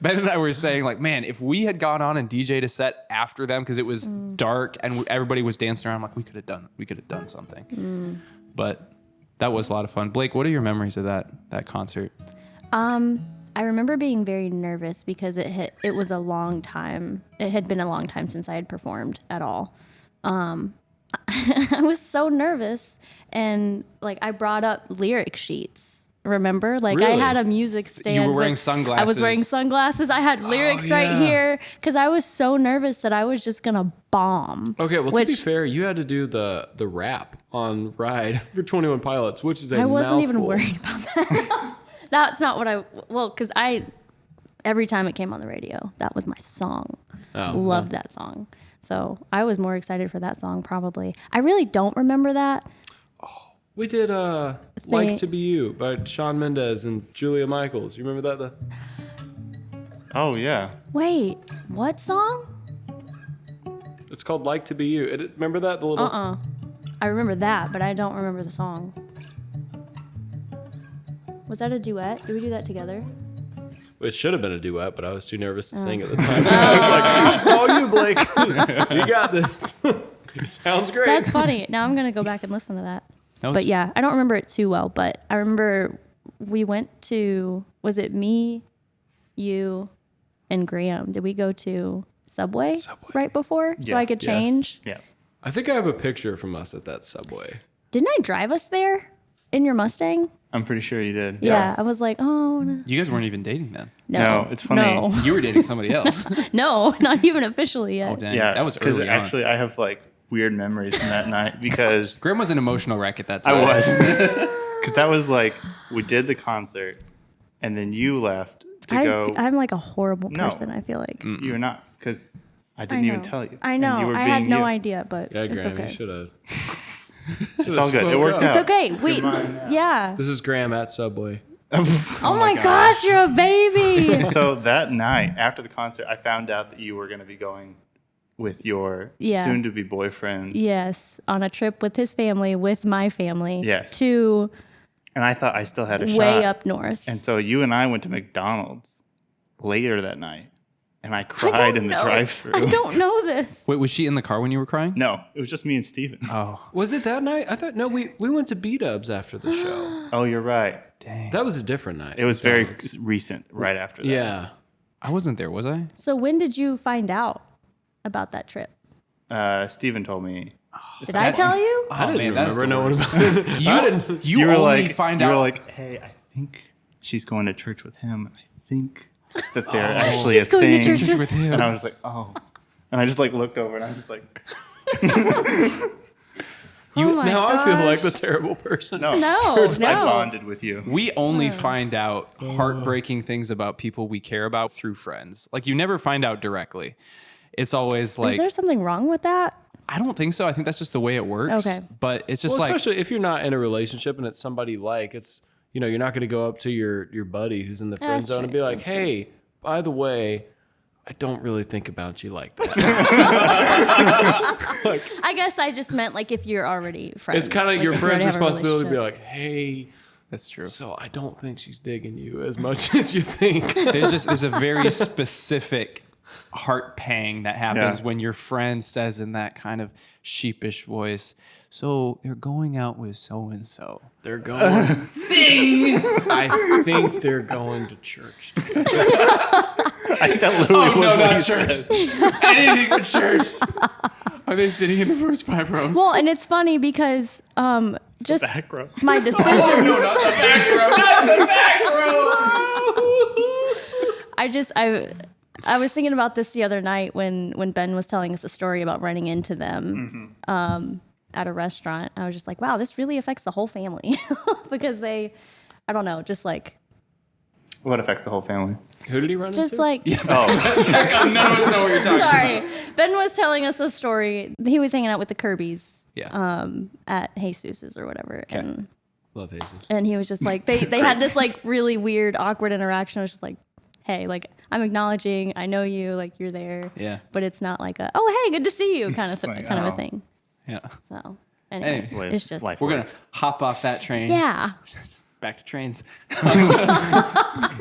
Ben and I were saying, like, man, if we had gone on and DJ'd a set after them because it was dark and everybody was dancing around, like we could have done something. But that was a lot of fun. Blake, what are your memories of that concert? I remember being very nervous because it was a long time. It had been a long time since I had performed at all. I was so nervous, and like I brought up lyric sheets. Remember, like I Really? had a music stand. You were wearing with- sunglasses. I was wearing sunglasses. I had lyrics right yeah. here because I was so nervous that I was just gonna bomb. Okay, well, to be Which- fair, you had to do the rap on Ride for 21 Pilots, which is a I wasn't even mouthful. worried about that. That's not what because every time it came on the radio, that was my song. Loved that song. So I was more excited for that song probably. I really don't remember that. We did Like to Be You by Shawn Mendes and Julia Michaels. You remember that? Oh, yeah. Wait, what song? It's called Like to Be You. Remember that? The little. I remember that, but I don't remember the song. Was that a duet? Did we do that together? It should have been a duet, but I was too nervous to sing at the time. So I was like, it's all you, Blake. You got this. Sounds great. That's funny. Now I'm gonna go back and listen to that. was- But yeah, I don't remember it too well. But I remember we went to. Was it me, you, and Graham? Did we go to Subway, right before so Yeah. I could Yes. change? Yeah. I think I have a picture from us at that Subway. Didn't I drive us there in your Mustang? I'm pretty sure you did. Yeah. I was like, oh no, You guys weren't even dating then. No, it's funny. No, You were dating somebody else. no, not even officially yet. Oh, dang. Yeah. That was because early on. actually I have like weird memories from that night because Graham was an emotional wreck at that I time. was. Because that was like, we did the concert and then you left to go. I'm like a horrible No. person. I feel like. You're not, because I I didn't even know. tell you. I And know. you were I had being no you. idea, but Yeah, it's Graham, okay. you should have. It's all good. It worked out. It's okay. Wait. Yeah. This is Graham at Subway. Oh my gosh, you're a baby. So that night after the concert, I found out that you were going to be going with your Yeah. soon-to-be boyfriend. Yes, on a trip with his family, with my family. Yes. To And I thought I still had a shot. way up north. And so you and I went to McDonald's later that night. And I cried in the drive-thru. I don't know this. Wait, was she in the car when you were crying? No, it was just me and Steven. Oh, Was it that night? I thought, no, we went to B-Dubs after the show. Oh, you're right. dang. That was a different night. It was very recent, right after that. Yeah. I wasn't there, was I? So when did you find out about that trip? Steven told me. Did I tell you? I didn't man, that's remember the knowing worst. about it. You were only like, find you out. were like, hey, I think she's going to church with him. I think that they're actually She's a going to thing. church with him. And I was like, oh. And I just like looked over and I was just like, Oh my Now I feel like gosh. the terrible person. no. No, I no. bonded with you. We only find out heartbreaking things about people we care about through friends. Like you never find out directly. It's always Is like there something wrong with that? I don't think so. I think that's just the way it works. Okay. But it's just Well, like especially if you're not in a relationship and it's somebody like, it's, you know, you're not going to go up to your buddy who's in the friend That's zone and true. be like, hey, by the way, I don't really think about you like that. I guess I just meant like if you're already friends. It's kind of like your if you already friend's have a responsibility to be relationship. like, hey, that's true. so I don't think she's digging you as much as you think. There's a very specific heart pang that happens Yeah. when your friend says in that kind of sheepish voice, so they're going out with so and so. They're going. Sing! I think they're going to church. I think that literally was what he said. Anything but church. Are they sitting in the first 5 rows? Well, and it's funny because just Back row. my decisions. I was thinking about this the other night when Ben was telling us a story about running into them at a restaurant. I was just like, wow, this really affects the whole family because they, I don't know, just like What affects the whole family? Who did he run Just into? like, None of us know what you're talking about. sorry. Ben was telling us a story. He was hanging out with the Kirbys Yeah. at Jesus's or whatever. And Love Jesus. and he was just like, they had this like really weird, awkward interaction. It was just like, hey, like, I'm acknowledging, I know you, like, you're there. Yeah. But it's not like oh, hey, good to see you kind of Like, kind of a oh. thing. Yeah. So, anyway, Anyway, it's just, life. We're going to hop off that train. yeah. Back to trains.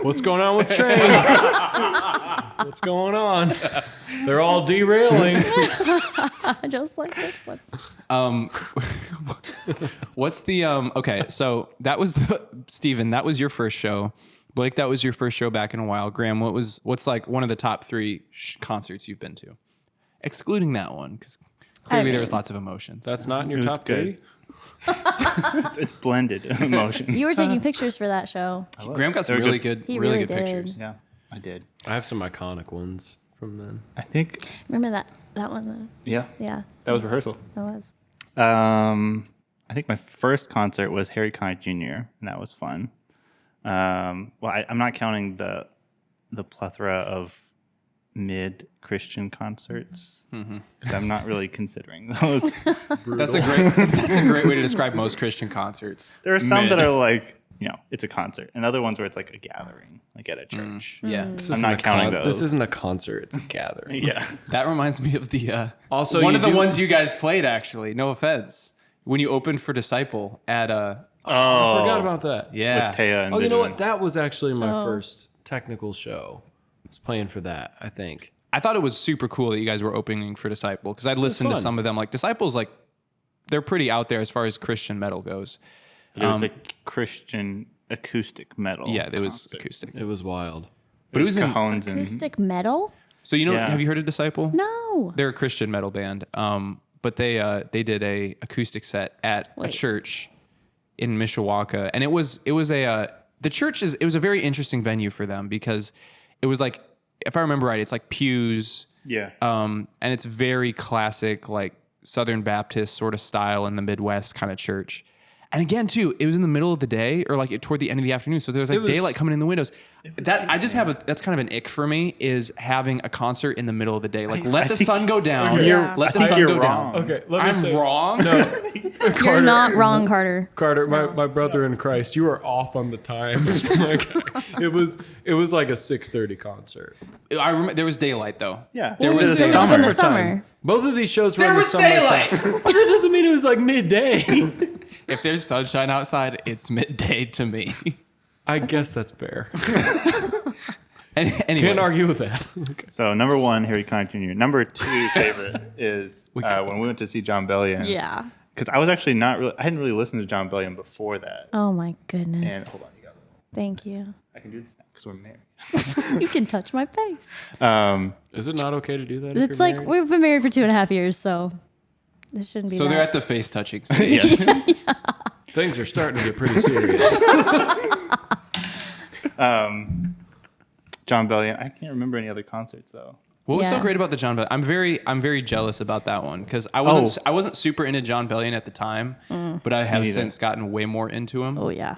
What's going on with trains? What's going on? They're all derailing. Just like this one. What's the okay, so that was Steven, that was your first show. Blake, that was your first show back in a while. Graham, what's like one of the top 3 concerts you've been to? Excluding that one, because clearly there was lots of emotions. That's not in your It was top good. 3? It's blended emotions. You were taking pictures for that show. Graham got some They're really good. good, He really really good did. pictures. Yeah, I did. I have some iconic ones from then. I think, Remember that one? yeah, Yeah, that was rehearsal. that was. I think my first concert was Harry Connick Jr., and that was fun. I'm not counting the plethora of mid-Christian concerts. 'Cause I'm not really considering those. That's a great way to describe most Christian concerts. There are some Mid. that are like, it's a concert, and other ones where it's like a gathering, like at a church. Yeah. I'm not counting those. This isn't a concert. It's a gathering. Yeah. That reminds me of the Also, one you of the do- ones you guys played, actually. No offense. When you opened for Disciple at I forgot about that. yeah. With Taya and Oh, you know Vision. what? That was actually my first technical show. I was playing for that, I think. I thought it was super cool that you guys were opening for Disciple, because I'd listened to fun. some of them. Like Disciple's like, they're pretty out there as far as Christian metal goes. It was a Christian acoustic metal. Yeah, it was concert. acoustic. It was wild. But it was in, Cajones and Acoustic metal? so you know, Yeah. have you heard of Disciple? No. They're a Christian metal band. But they did a acoustic set at a Wait. church in Mishawaka, and it was the church it was a very interesting venue for them, because it was like, if I remember right, it's like pews, yeah. and it's very classic, like Southern Baptist sort of style in the Midwest kind of church. And again, too, it was in the middle of the day, or like toward the end of the afternoon, so there was like daylight coming in the windows. That I just have that's kind of an ick for me, is having a concert in the middle of the day. Like, let the sun go down. Yeah. Let the I think sun you're go wrong. down. Okay, let me I'm say. wrong. You're not wrong, Carter. Carter, my brother in Christ, you were off on the times. Like, it was like a 6:30 concert. I remember there was daylight though. Yeah. There was It was in the summer. Both of these shows were There in the was summertime. daylight. But that doesn't mean it was like midday. If there's sunshine outside, it's midday to me. I guess that's fair. Anyways, Can't argue with that. So number 1, Harry Connick Jr. Number 2 favorite is when we went to see John Bellion. Yeah. Because I was actually I hadn't really listened to John Bellion before that. Oh my goodness. And hold on, you got it. Thank you. I can do this now because we're married. You can touch my face. Is it not okay to do that? If It's you're like married? we've been married for 2.5 years, so this shouldn't be. so they're that. at the face touching stage. Things are starting to get pretty serious. John Bellion. I can't remember any other concerts though. What was so Yeah. great about the John Bellion? I'm very jealous about that one, because I wasn't super into John Bellion at the time, but I have neither. since gotten way more into him. Oh yeah.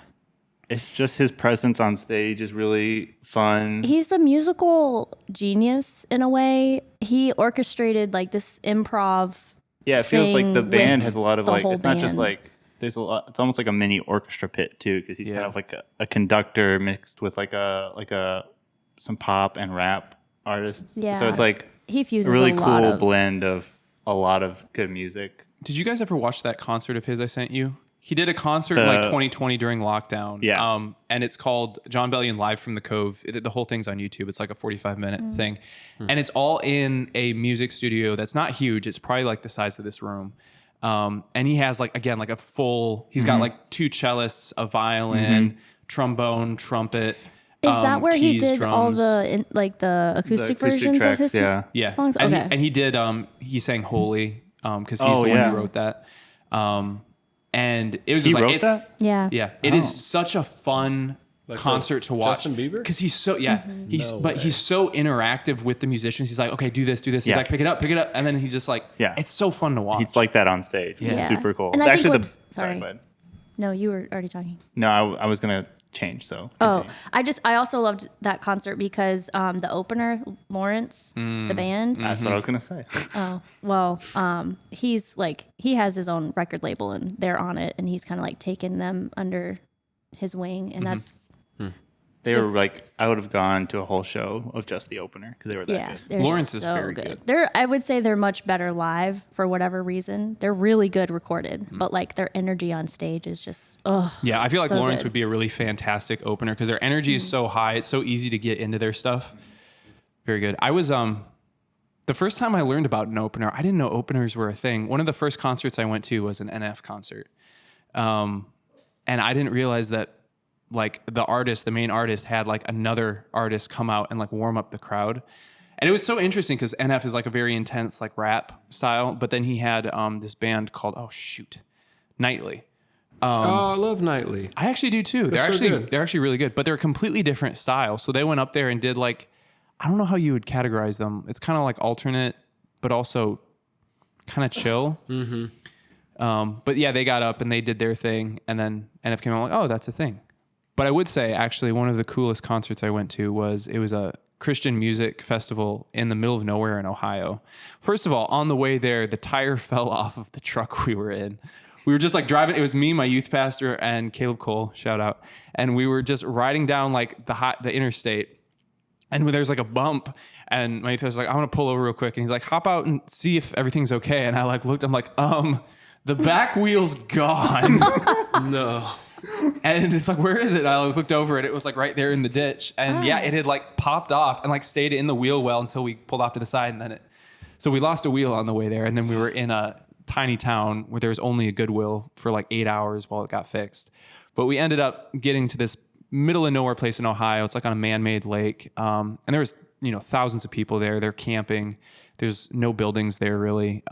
It's just his presence on stage is really fun. He's a musical genius in a way. He orchestrated like this improv. Yeah, it feels like the thing band with has a lot of the like. whole It's not just band. like there's a lot. It's almost like a mini orchestra pit too, because he's Yeah. kind of like a conductor mixed with like some pop and rap artists. Yeah. So it's like He fuses a really a lot cool of, blend of a lot of good music. Did you guys ever watch that concert of his I sent you? He did a concert in like 2020 during lockdown. Yeah. And it's called John Bellion Live from the Cove. The whole thing's on YouTube. It's like a 45-minute thing. And it's all in a music studio that's not huge. It's probably like the size of this room. And he has like, again, like a full, he's got like 2 cellists, a violin, trombone, trumpet. Is that where he keys, did all drums. the the acoustic acoustic versions tracks, of his yeah. songs? And Okay. he did he sang Holy because he's Oh, the one yeah. who wrote that. And it was He just like wrote it's that? yeah. yeah, it is such a fun concert to watch. Justin Bieber? Because he's so he's No but way. he's so interactive with the musicians. He's like, okay, do this. He's Yeah. like, pick it up, and then he's just like, Yeah. it's so fun to watch. He's like that on stage. It's Yeah. super cool. And I think Actually, what's- sorry. go ahead. No, you were already talking. No, I was gonna change. So Oh, I also loved that concert because the opener, Lawrence, the band. that's what I was gonna say. Oh, well, he has his own record label and they're on it, and he's kind of like taken them under his wing, and that's They were like, I would have gone to a whole show of just the opener because they were that yeah. good. They're Lawrence is so very good. I would say they're much better live for whatever reason. They're really good recorded, but like their energy on stage is just Yeah, I feel like so Lawrence good. would be a really fantastic opener because their energy is so high. It's so easy to get into their stuff. Very good. I was the first time I learned about an opener, I didn't know openers were a thing. One of the first concerts I went to was an NF concert, and I didn't realize that like the main artist, had like another artist come out and like warm up the crowd. And it was so interesting because NF is like a very intense like rap style, but then he had this band called Nightly. I love Nightly. I actually do too. They're so good. They're actually really good, but they're a completely different style. So they went up there and did like, I don't know how you would categorize them. It's kind of like alternate, but also kind of chill. But yeah, they got up and they did their thing, and then NF came out like, oh, that's a thing. But I would say actually one of the coolest concerts I went to was a Christian music festival in the middle of nowhere in Ohio. First of all, on the way there, the tire fell off of the truck we were in. We were just like driving. It was me, my youth pastor, and Caleb Cole, shout out. And we were just riding down like the interstate. And there's like a bump, and my youth pastor's like, I want to pull over real quick. And he's like, hop out and see if everything's okay. And I like looked, I'm like, the back wheel's gone. No. And it's like, where is it? I looked over and it was like right there in the ditch. And yeah, it had like popped off and like stayed in the wheel well until we pulled off to the side. And then so we lost a wheel on the way there. And then we were in a tiny town where there was only a Goodwill for like 8 hours while it got fixed. But we ended up getting to this middle of nowhere place in Ohio. It's like on a man-made lake. And there was, thousands of people there. They're camping. There's no buildings there really.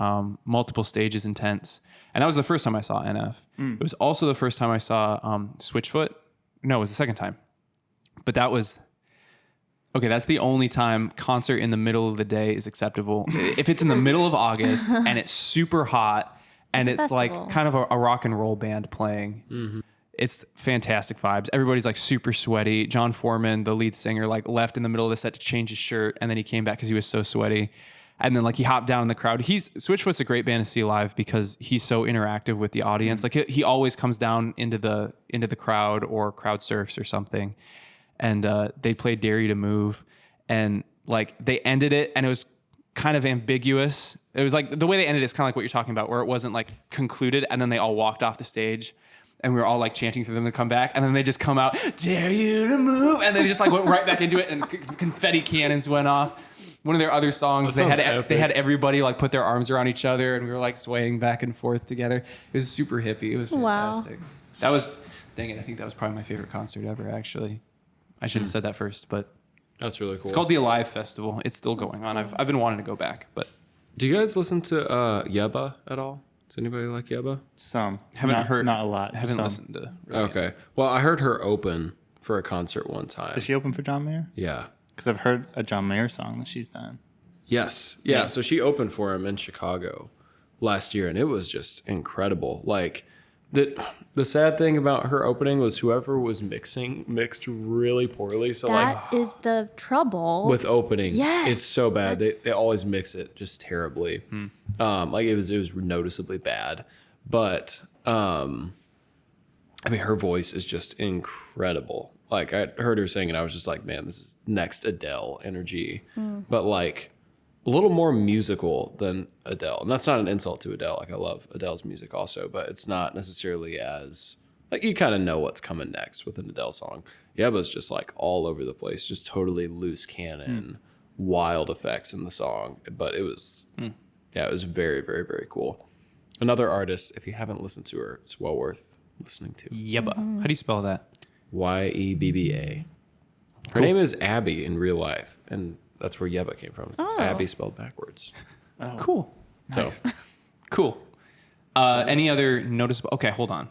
Multiple stages and tents. And that was the first time I saw NF. It was also the first time I saw Switchfoot. No, it was the second time. But that was, okay, that's the only time concert in the middle of the day is acceptable. If it's in the middle of August and it's super hot and it's like kind of a rock and roll band playing. It's fantastic vibes. Everybody's like super sweaty. John Foreman, the lead singer, like left in the middle of the set to change his shirt, and then he came back because he was so sweaty. And then like he hopped down in the crowd. Switchfoot's a great band to see live because he's so interactive with the audience. Like he always comes down into the crowd or crowd surfs or something. And they played Dare You to Move, and like they ended it, and it was kind of ambiguous. It was like the way they ended it is kind of like what you're talking about, where it wasn't like concluded, and then they all walked off the stage. And we were all like chanting for them to come back. And then they just come out, dare you to move. And they just like went right back into it, and confetti cannons went off. One of their other songs, they had everybody like put their arms around each other, and we were like swaying back and forth together. It was super hippie. It was fantastic. Wow. That was, dang it, I think that was probably my favorite concert ever, actually. I should have said that first, but. That's really cool. It's called the Alive Festival. It's still going on. I've been wanting to go back, but. Do you guys listen to Yebba at all? Does anybody like Yebba? Some. Haven't heard. Not a lot. Haven't some. listened to. Really. Okay. Well, I heard her open for a concert one time. Did she open for John Mayer? Yeah. Because I've heard a John Mayer song that she's done. Yes. Yeah. So she opened for him in Chicago last year, and it was just incredible. Like the sad thing about her opening was whoever was mixed really poorly. So that is the trouble with opening. Yes, it's so bad. They always mix it just terribly. Like it was noticeably bad. But I mean, her voice is just incredible. Like I heard her sing, and I was just like, man, this is next Adele energy. But like a little more musical than Adele. And that's not an insult to Adele. Like I love Adele's music also, but it's not necessarily as like you kind of know what's coming next with an Adele song. Yebba's just like all over the place, just totally loose cannon, wild effects in the song. But it was, it was very, very, very cool. Another artist, if you haven't listened to her, it's well worth listening to. Yebba. How do you spell that? Yebba. Her name is Abby in real life, and that's where Yebba came from. It's Abby spelled backwards. Oh. Cool. So cool. Any other noticeable? Okay, hold on.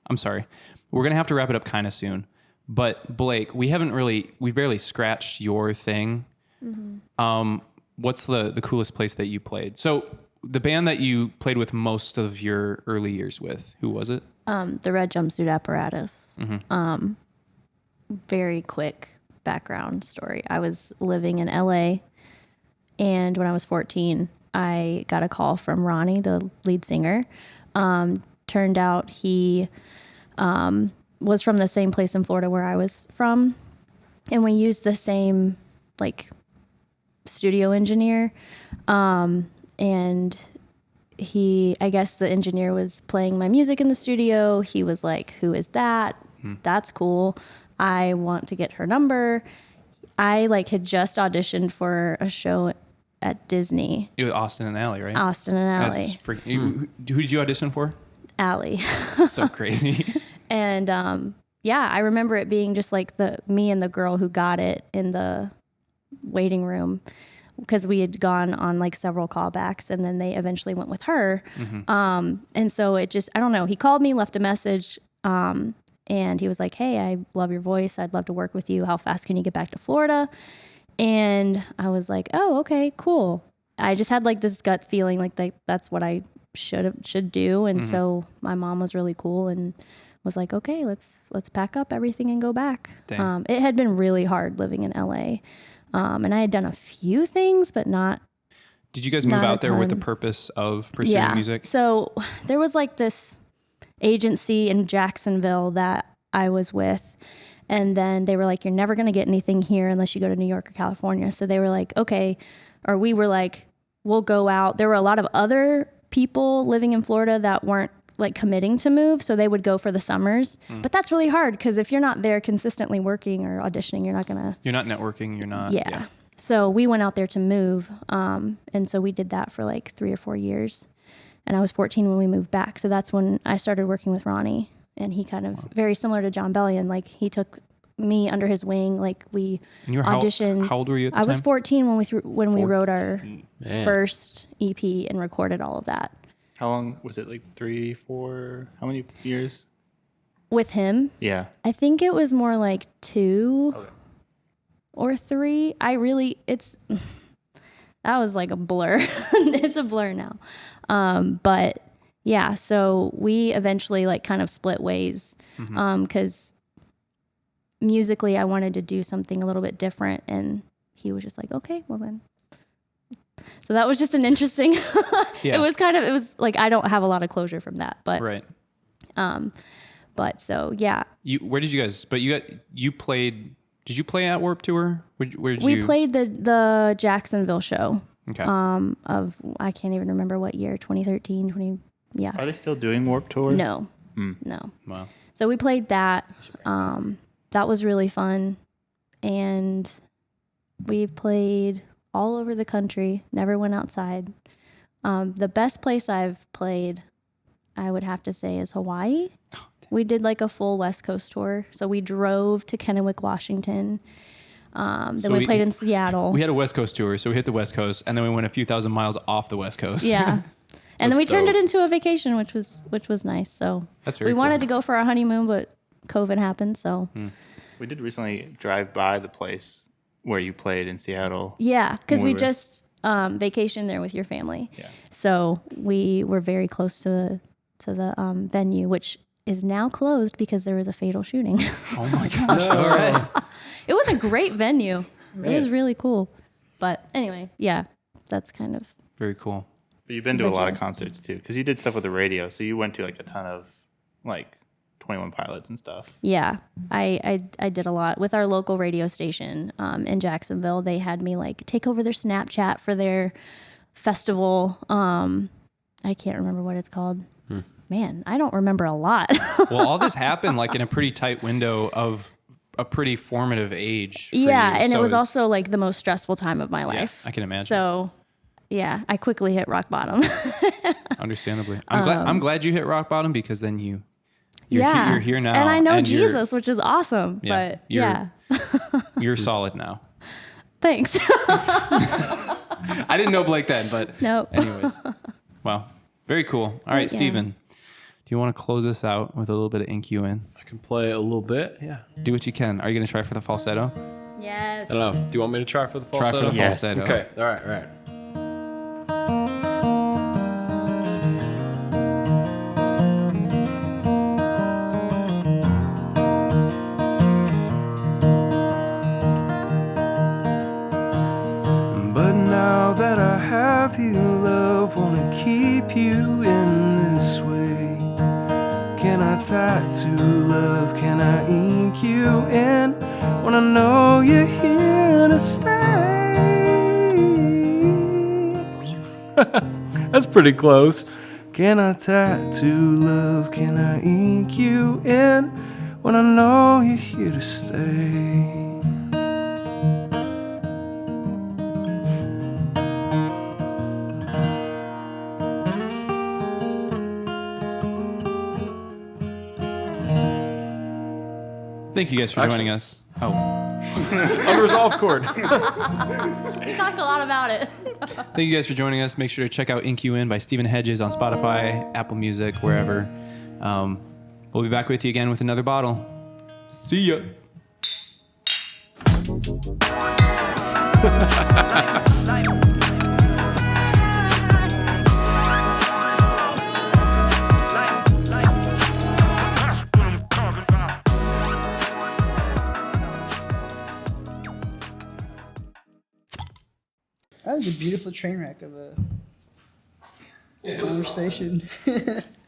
I'm sorry. We're gonna have to wrap it up kind of soon. But Blake, we've barely scratched your thing. What's the coolest place that you played? So the band that you played with most of your early years with, who was it? The Red Jumpsuit Apparatus. very quick background story. I was living in LA, and when I was 14, I got a call from Ronnie, the lead singer. Turned out he was from the same place in Florida where I was from, and we used the same like studio engineer. And I guess the engineer was playing my music in the studio. He was like, "Who is that? That's cool. I want to get her number." I like had just auditioned for a show at Disney. You were Austin and Alley, right? Austin and Alley. That's who did you audition for? Alley. So crazy. And yeah, I remember it being just like me and the girl who got it in the waiting room, because we had gone on like several callbacks, and then they eventually went with her. And so it just, I don't know, he called me, left a message, and he was like, "Hey, I love your voice. I'd love to work with you. How fast can you get back to Florida?" And I was like, "Oh, okay, cool." I just had like this gut feeling like that's what I should do. And so my mom was really cool and was like, "Okay, let's pack up everything and go back." It had been really hard living in LA. And I had done a few things, but not. Did you guys move out there with the purpose of pursuing music? So there was like this agency in Jacksonville that I was with. And then they were like, "You're never going to get anything here unless you go to New York or California." So they were like, "Okay." Or we were like, "We'll go out." There were a lot of other people living in Florida that weren't like committing to move. So they would go for the summers. But that's really hard because if you're not there consistently working or auditioning, you're not networking. You're not. Yeah. So we went out there to move. And so we did that for like 3 or 4 years. And I was 14 when we moved back. So that's when I started working with Ronnie. And he kind of, very similar to John Bellion, like he took me under his wing. Like we auditioned. How old were you at the time? I was 14 when we wrote our first EP and recorded all of that. How long was it? Like 3, 4? How many years? With him? Yeah. I think it was more like 2 or 3. That was like a blur. It's a blur now. But yeah, so we eventually like kind of split ways because musically I wanted to do something a little bit different, and he was just like, "Okay, well then." So that was just an interesting, it was like, I don't have a lot of closure from that, but, right. But so, yeah. Where did you guys, you played, did you play at Warped Tour? We played the Jacksonville show. Okay. I can't even remember what year, 2013, yeah. Are they still doing Warped Tour? No, no. Wow. So we played that. That was really fun. And we've played all over the country, never went outside. The best place I've played, I would have to say, is Hawaii. We did like a full West Coast tour. So we drove to Kennewick, Washington. Then we played in Seattle. We had a West Coast tour, so we hit the West Coast, and then we went a few thousand miles off the West Coast. Yeah. And then we turned it into a vacation, which was nice. So that's very cool. Wanted to go for our honeymoon, but COVID happened. So we did recently drive by the place where you played in Seattle. Yeah, because we just vacationed there with your family. Yeah. So we were very close to the venue, which is now closed because there was a fatal shooting. Oh my gosh! All right. It was a great venue. It was really cool. But anyway, yeah, that's kind of very cool. But you've been to a lot of concerts too, because you did stuff with the radio. So you went to like a ton of like 21 Pilots and stuff. Yeah, I did a lot with our local radio station in Jacksonville. They had me like take over their Snapchat for their festival. I can't remember what it's called. Man, I don't remember a lot. Well, all this happened like in a pretty tight window of a pretty formative age. Yeah, and so it was also like the most stressful time of my life. I can imagine. So, yeah, I quickly hit rock bottom. Understandably, I'm glad you hit rock bottom, because then you're here now, and I know Jesus, which is awesome. Yeah, But you're solid now. Thanks. I didn't know Blake then, but nope. Anyways, wow, very cool. All right, Steven, do you want to close us out with a little bit of INQ? I can play a little bit. Yeah. Do what you can. Are you going to try for the falsetto? Yes. I don't know. Do you want me to try for the falsetto? Try for the falsetto. Okay. All right. Can I tattoo love? Can I ink you in when I know you're here to stay? That's pretty close. Can I tattoo love? Can I ink you in when I know you're here to stay? Thank you guys for joining us. Oh, Unresolved chord. We talked a lot about it. thank you guys for joining us. Make sure to check out Ink You In by Stephen Hedges on Spotify, Apple Music, wherever. We'll be back with you again with another bottle. See ya. That was a beautiful train wreck of a conversation.